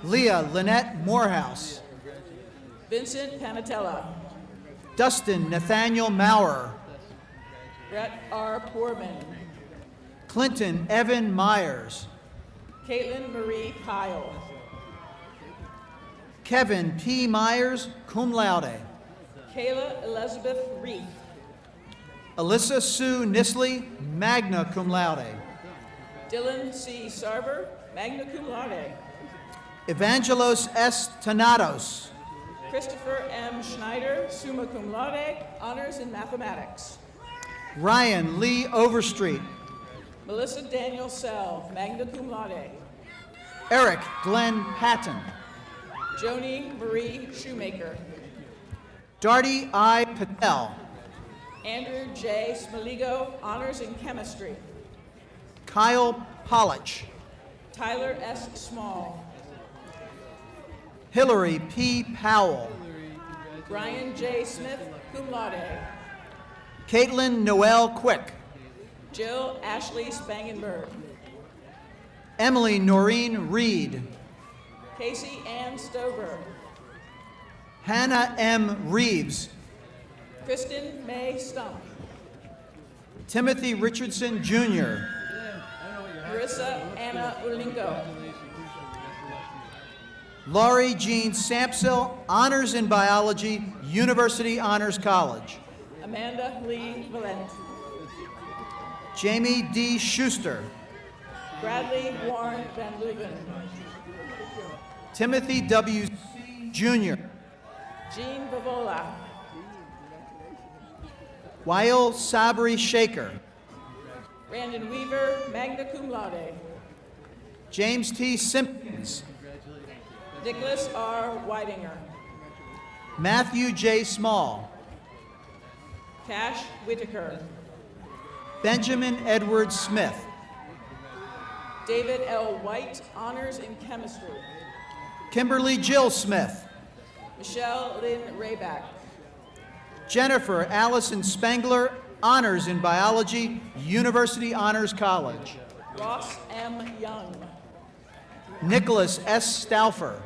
Leah Lynette Morehouse. Vincent Panatella. Dustin Nathaniel Maurer. Brett R. Poorman. Clinton Evan Myers. Caitlin Marie Kyle. Kevin P. Myers, cum laude. Kayla Elizabeth Reith. Alyssa Sue Nisley, magna cum laude. Dylan C. Sarver, magna cum laude. Evangelos S. Tanatos. Christopher M. Schneider, summa cum laude, honors in mathematics. Ryan Lee Overstreet. Melissa Daniel Sell, magna cum laude. Eric Glenn Patton. Joni Marie Shoemaker. Darty I. Patel. Andrew J. Smaligo, honors in chemistry. Kyle Pollich. Tyler S. Small. Hillary P. Powell. Brian J. Smith, cum laude. Caitlin Noel Quick. Jill Ashley Spangenberg. Emily Noreen Reed. Casey Ann Stover. Hannah M. Reeves. Kristen May Stump. Timothy Richardson, Jr. Marissa Anna Ulingo. Laurie Jean Sampsell, honors in biology, University Honors College. Amanda Lee Valent. Jamie D. Schuster. Bradley Warren Van Leuven. Timothy W. Jr. Jean Bavola. Wael Sabri Shaker. Brandon Weaver, magna cum laude. James T. Simpkins. Nicholas R. Weidinger. Matthew J. Small. Cash Whitaker. Benjamin Edward Smith. David L. White, honors in chemistry. Kimberly Jill Smith. Michelle Lynn Rayback. Jennifer Allison Spangler, honors in biology, University Honors College. Ross M. Young. Nicholas S. Stauffer.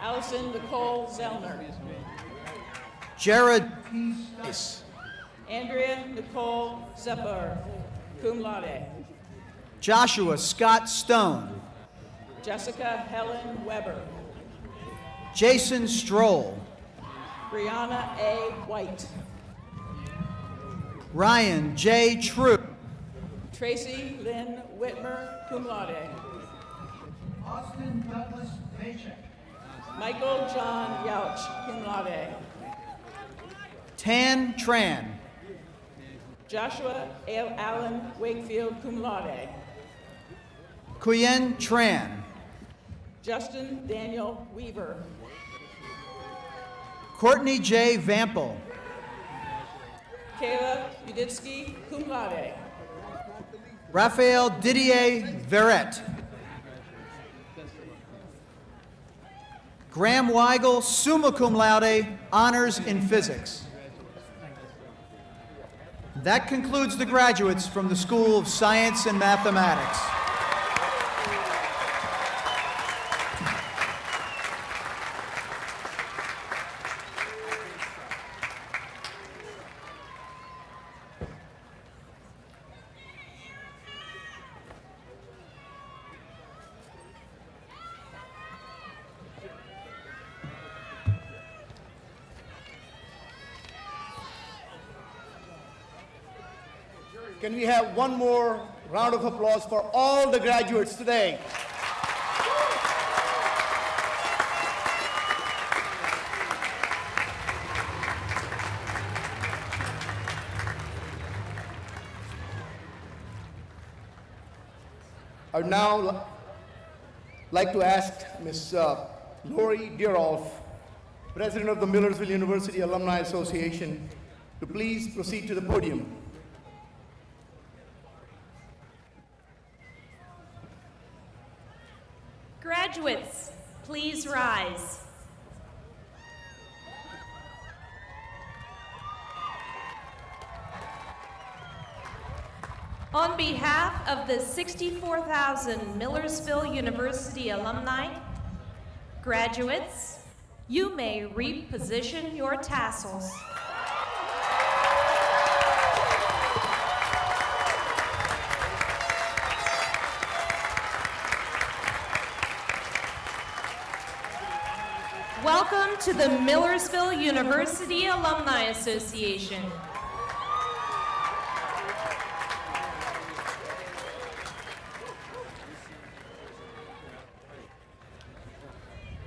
Allison Nicole Zellner. Jared P. Stice. Andrea Nicole Zepper, cum laude. Joshua Scott Stone. Jessica Helen Weber. Jason Stroll. Brianna A. White. Ryan J. True. Tracy Lynn Whitmer, cum laude. Austin Douglas Paycheck. Michael John Yauch, cum laude. Tan Tran. Joshua A. Allen Wakefield, cum laude. Kuyen Tran. Justin Daniel Weaver. Courtney J. Vampel. Kayla Uditsky, cum laude. Raphael Didier Verrett. Graham Weigel, summa cum laude, honors in physics. That concludes the graduates from the School of Science and Mathematics. Can we have one more round of applause for all the graduates today? I would now like to ask Ms. Lori Deerolf, President of the Millersville University Alumni Association, to please proceed to the podium. Graduates, please rise. On behalf of the 64,000 Millersville University alumni, graduates, you may reposition your tassels. Welcome to the Millersville University Alumni Association.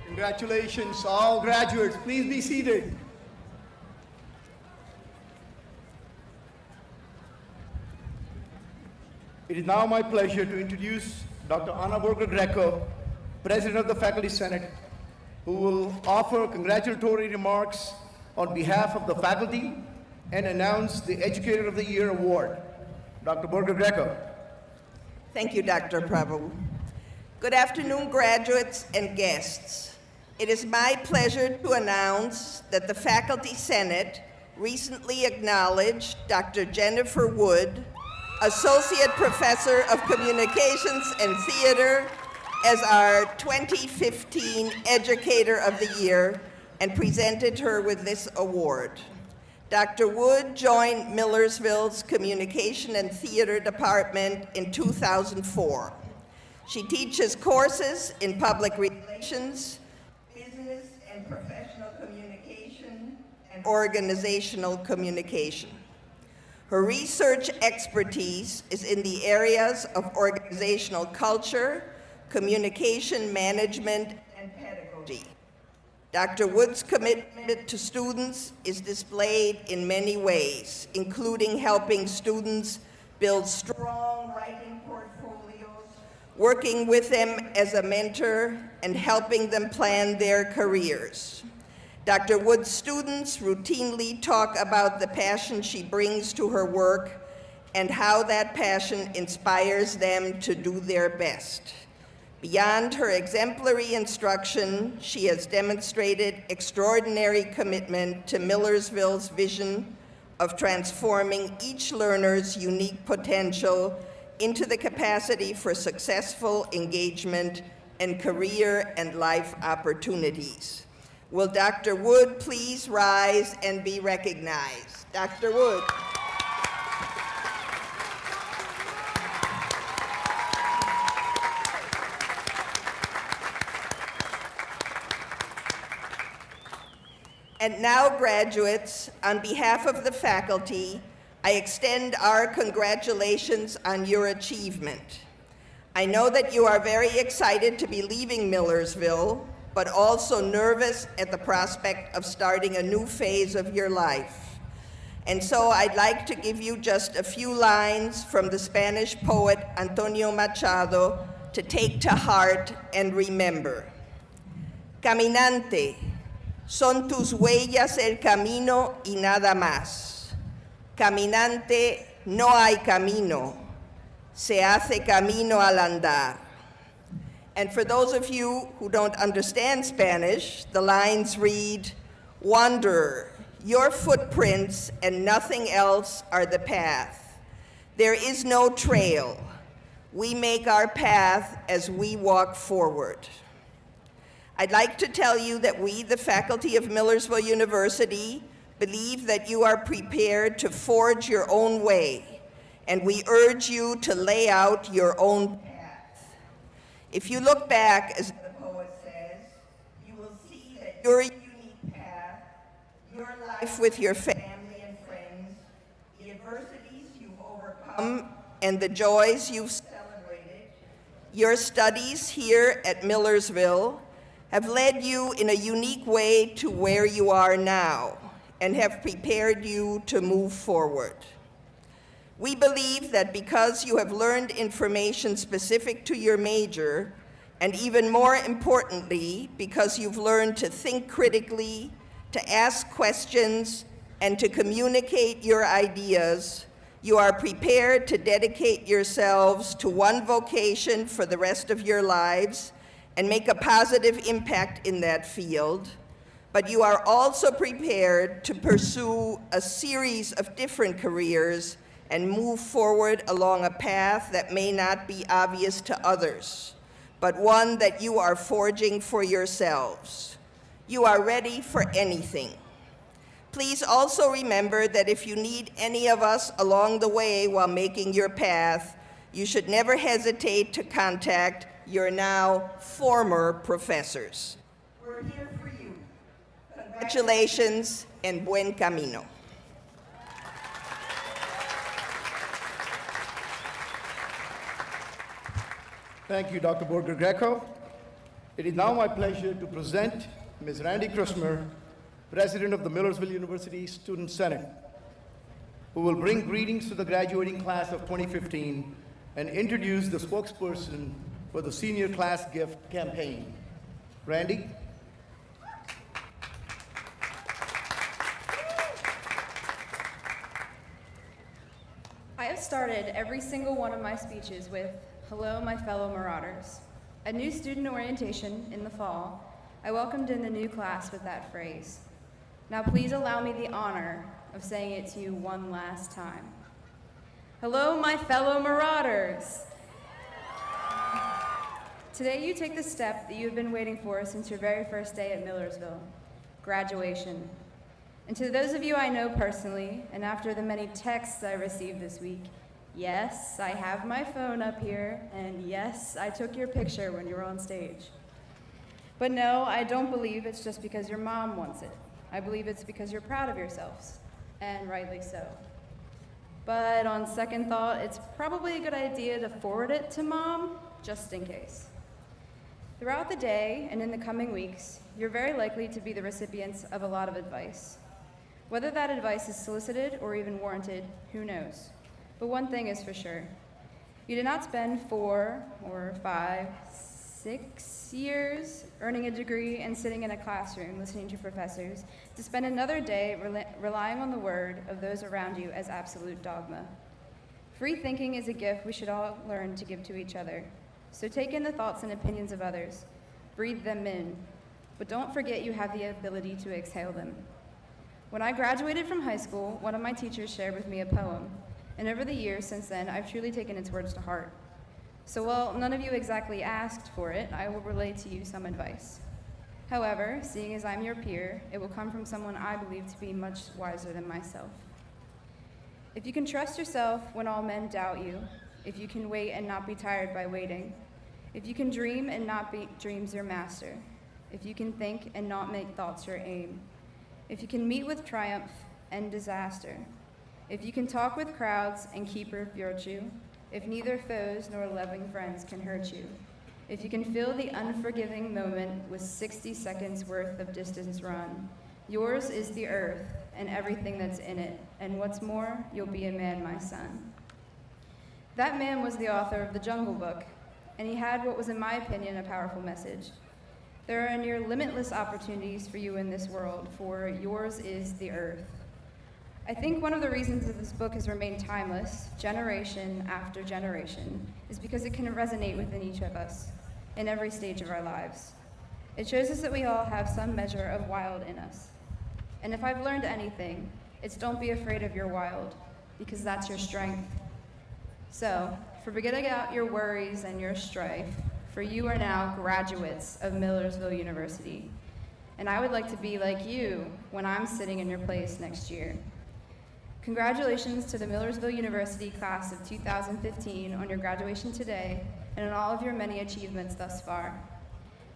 Congratulations, all graduates. Please be seated. It is now my pleasure to introduce Dr. Anna Berger-Greco, President of the Faculty Senate, who will offer congratulatory remarks on behalf of the faculty and announce the Educator of the Year Award. Dr. Berger-Greco. Thank you, Dr. Prabhu. Good afternoon, graduates and guests. It is my pleasure to announce that the Faculty Senate recently acknowledged Dr. Jennifer Wood, Associate Professor of Communications and Theater, as our 2015 Educator of the Year and presented her with this award. Dr. Wood joined Millersville's Communication and Theater Department in 2004. She teaches courses in public relations, business and professional communication, and organizational communication. Her research expertise is in the areas of organizational culture, communication management, and pedagogy. Dr. Wood's commitment to students is displayed in many ways, including helping students build strong writing portfolios, working with them as a mentor, and helping them plan their careers. Dr. Wood's students routinely talk about the passion she brings to her work and how that passion inspires them to do their best. Beyond her exemplary instruction, she has demonstrated extraordinary commitment to Millersville's vision of transforming each learner's unique potential into the capacity for successful engagement and career and life opportunities. Will Dr. Wood please rise and be recognized? Dr. Wood. And now, graduates, on behalf of the faculty, I extend our congratulations on your achievement. I know that you are very excited to be leaving Millersville, but also nervous at the prospect of starting a new phase of your life. And so I'd like to give you just a few lines from the Spanish poet Antonio Machado to take to heart and remember. Caminante, Son tus huellas el camino y nada más. Caminante, no hay camino. Se hace camino al andar. And for those of you who don't understand Spanish, the lines read, Wanderer, your footprints and nothing else are the path. There is no trail. We make our path as we walk forward. I'd like to tell you that we, the faculty of Millersville University, believe that you are prepared to forge your own way, and we urge you to lay out your own path. If you look back, as the poet says, you will see that your unique path, your life with your family and friends, the adversities you've overcome, and the joys you've celebrated, your studies here at Millersville have led you in a unique way to where you are now and have prepared you to move forward. We believe that because you have learned information specific to your major, and even more importantly, because you've learned to think critically, to ask questions, and to communicate your ideas, you are prepared to dedicate yourselves to one vocation for the rest of your lives and make a positive impact in that field, but you are also prepared to pursue a series of different careers and move forward along a path that may not be obvious to others, but one that you are forging for yourselves. You are ready for anything. Please also remember that if you need any of us along the way while making your path, you should never hesitate to contact your now former professors. We're here for you. Congratulations and buen camino. Thank you, Dr. Borger-Greco. It is now my pleasure to present Ms. Randy Christmer, President of the Millersville University Student Senate, who will bring greetings to the graduating class of 2015 and introduce the spokesperson for the Senior Class Gift Campaign. Randy? I have started every single one of my speeches with, "Hello, my fellow Marauders." At new student orientation in the fall, I welcomed in the new class with that phrase. Now please allow me the honor of saying it to you one last time. Hello, my fellow Marauders. Today you take the step that you've been waiting for since your very first day at Millersville, graduation. And to those of you I know personally, and after the many texts I received this week, yes, I have my phone up here, and yes, I took your picture when you were on stage. But no, I don't believe it's just because your mom wants it. I believe it's because you're proud of yourselves, and rightly so. But on second thought, it's probably a good idea to forward it to Mom, just in case. Throughout the day and in the coming weeks, you're very likely to be the recipients of a lot of advice. Whether that advice is solicited or even warranted, who knows? But one thing is for sure. You did not spend 4 or 5, 6 years earning a degree and sitting in a classroom listening to professors to spend another day relying on the word of those around you as absolute dogma. Free thinking is a gift we should all learn to give to each other. So take in the thoughts and opinions of others, breathe them in, but don't forget you have the ability to exhale them. When I graduated from high school, one of my teachers shared with me a poem, and over the years since then, I've truly taken its words to heart. So while none of you exactly asked for it, I will relay to you some advice. However, seeing as I'm your peer, it will come from someone I believe to be much wiser than myself. If you can trust yourself when all men doubt you, if you can wait and not be tired by waiting, if you can dream and not make dreams your master, if you can think and not make thoughts your aim, if you can meet with triumph and disaster, if you can talk with crowds and keep your virtue, if neither foes nor loving friends can hurt you, if you can feel the unforgiving moment with 60 seconds worth of distance run, yours is the earth and everything that's in it, and what's more, you'll be a man, my son. That man was the author of The Jungle Book, and he had what was, in my opinion, a powerful message. There are near limitless opportunities for you in this world, for yours is the earth. I think one of the reasons that this book has remained timeless, generation after generation, is because it can resonate within each of us in every stage of our lives. It shows us that we all have some measure of wild in us. And if I've learned anything, it's don't be afraid of your wild, because that's your strength. So, forgetting out your worries and your strife, for you are now graduates of Millersville University. And I would like to be like you when I'm sitting in your place next year. Congratulations to the Millersville University class of 2015 on your graduation today and on all of your many achievements thus far.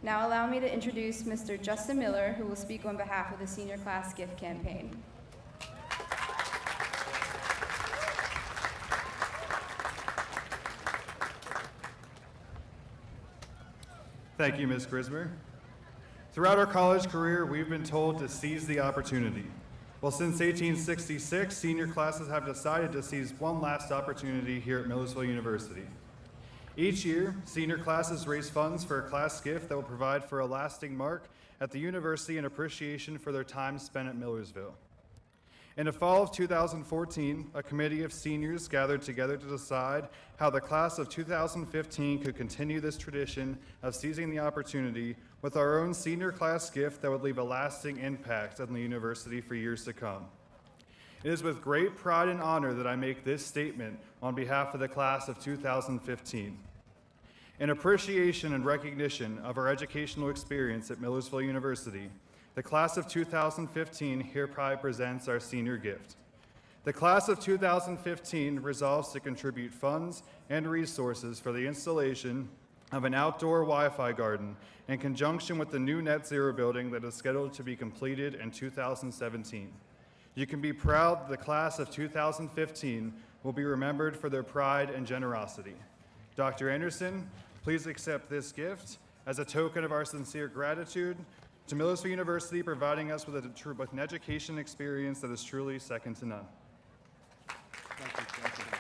Now allow me to introduce Mr. Justin Miller, who will speak on behalf of the senior class gift campaign. Thank you, Ms. Grismer. Throughout our college career, we've been told to seize the opportunity. Well, since 1866, senior classes have decided to seize one last opportunity here at Millersville University. Each year, senior classes raise funds for a class gift that will provide for a lasting mark at the university and appreciation for their time spent at Millersville. In the fall of 2014, a committee of seniors gathered together to decide how the class of 2015 could continue this tradition of seizing the opportunity with our own senior class gift that would leave a lasting impact on the university for years to come. It is with great pride and honor that I make this statement on behalf of the class of 2015. In appreciation and recognition of our educational experience at Millersville University, the class of 2015 hereby presents our senior gift. The class of 2015 resolves to contribute funds and resources for the installation of an outdoor Wi-Fi garden in conjunction with the new Net Zero building that is scheduled to be completed in 2017. You can be proud that the class of 2015 will be remembered for their pride and generosity. Dr. Anderson, please accept this gift as a token of our sincere gratitude to Millersville University, providing us with an education experience that is truly second to none. Thank you.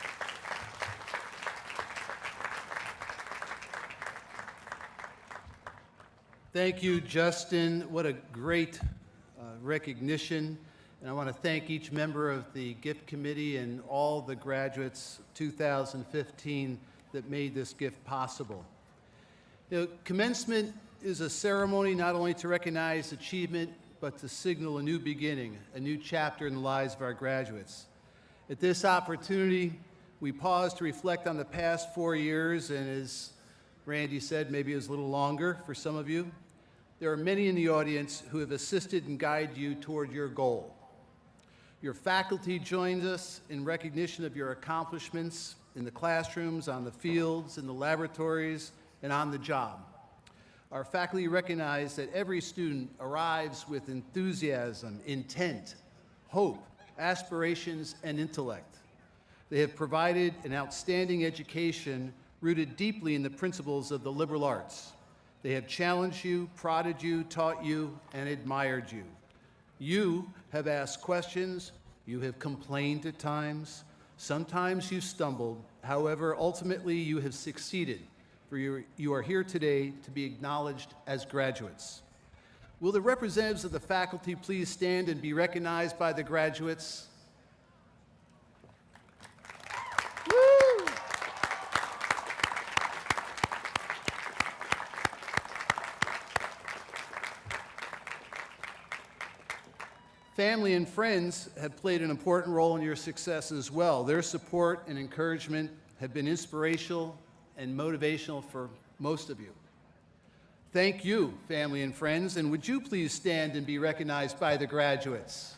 Thank you, Justin. What a great recognition. And I want to thank each member of the gift committee and all the graduates 2015 that made this gift possible. You know, commencement is a ceremony not only to recognize achievement, but to signal a new beginning, a new chapter in the lives of our graduates. At this opportunity, we pause to reflect on the past 4 years, and as Randy said, maybe it was a little longer for some of you. There are many in the audience who have assisted and guided you toward your goal. Your faculty joins us in recognition of your accomplishments in the classrooms, on the fields, in the laboratories, and on the job. Our faculty recognize that every student arrives with enthusiasm, intent, hope, aspirations, and intellect. They have provided an outstanding education rooted deeply in the principles of the liberal arts. They have challenged you, prodded you, taught you, and admired you. You have asked questions, you have complained at times, sometimes you stumbled. However, ultimately you have succeeded, for you are here today to be acknowledged as graduates. Will the representatives of the faculty please stand and be recognized by the graduates? Woo! Family and friends have played an important role in your success as well. Their support and encouragement have been inspirational and motivational for most of you. Thank you, family and friends, and would you please stand and be recognized by the graduates?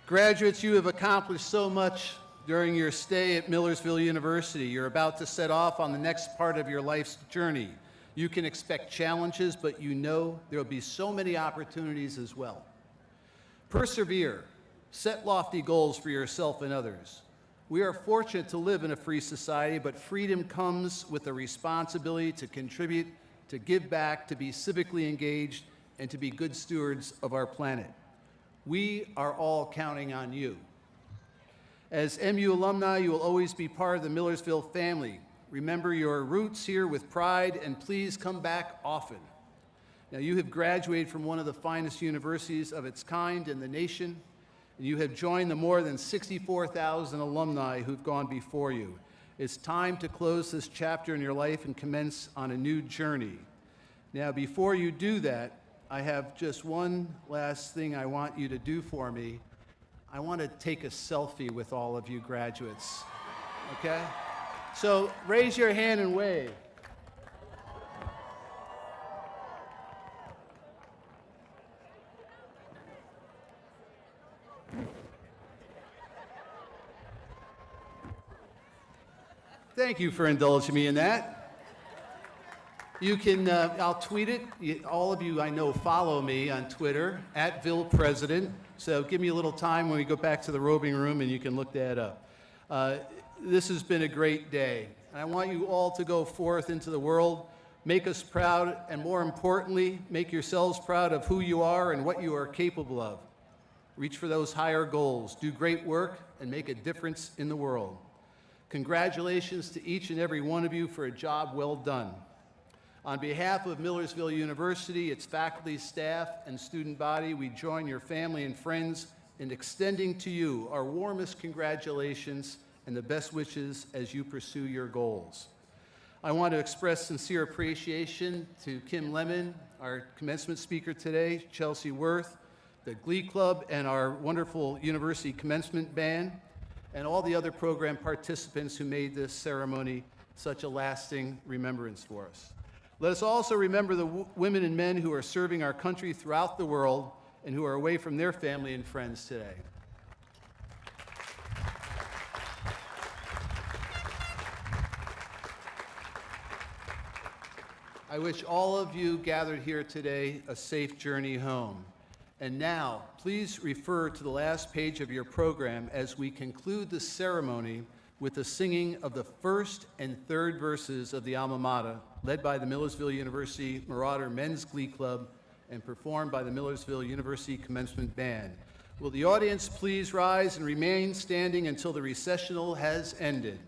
Graduates, you have accomplished so much during your stay at Millersville University. You're about to set off on the next part of your life's journey. You can expect challenges, but you know there will be so many opportunities as well. Persevere. Set lofty goals for yourself and others. We are fortunate to live in a free society, but freedom comes with a responsibility to contribute, to give back, to be civically engaged, and to be good stewards of our planet. We are all counting on you. As MU alumni, you will always be part of the Millersville family. Remember your roots here with pride, and please come back often. Now, you have graduated from one of the finest universities of its kind in the nation, and you have joined the more than 64,000 alumni who've gone before you. It's time to close this chapter in your life and commence on a new journey. Now, before you do that, I have just one last thing I want you to do for me. I want to take a selfie with all of you graduates, okay? So raise your hand and wave. Thank you for indulging me in that. You can, I'll tweet it. All of you I know follow me on Twitter, @VillePresident. So give me a little time when we go back to the roving room and you can look that up. This has been a great day. And I want you all to go forth into the world, make us proud, and more importantly, make yourselves proud of who you are and what you are capable of. Reach for those higher goals, do great work, and make a difference in the world. Congratulations to each and every one of you for a job well done. On behalf of Millersville University, its faculty, staff, and student body, we join your family and friends in extending to you our warmest congratulations and the best wishes as you pursue your goals. I want to express sincere appreciation to Kim Lemon, our commencement speaker today, Chelsea Worth, the Glee Club, and our wonderful University Commencement Band, and all the other program participants who made this ceremony such a lasting remembrance for us. Let us also remember the women and men who are serving our country throughout the world and who are away from their family and friends today. I wish all of you gathered here today a safe journey home. And now, please refer to the last page of your program as we conclude the ceremony with the singing of the first and third verses of the Alma Mater, led by the Millersville University Marauder Men's Glee Club and performed by the Millersville University Commencement Band. Will the audience please rise and remain standing until the recessional has ended?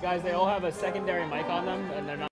guys, they all have a secondary mic on them, and they're not.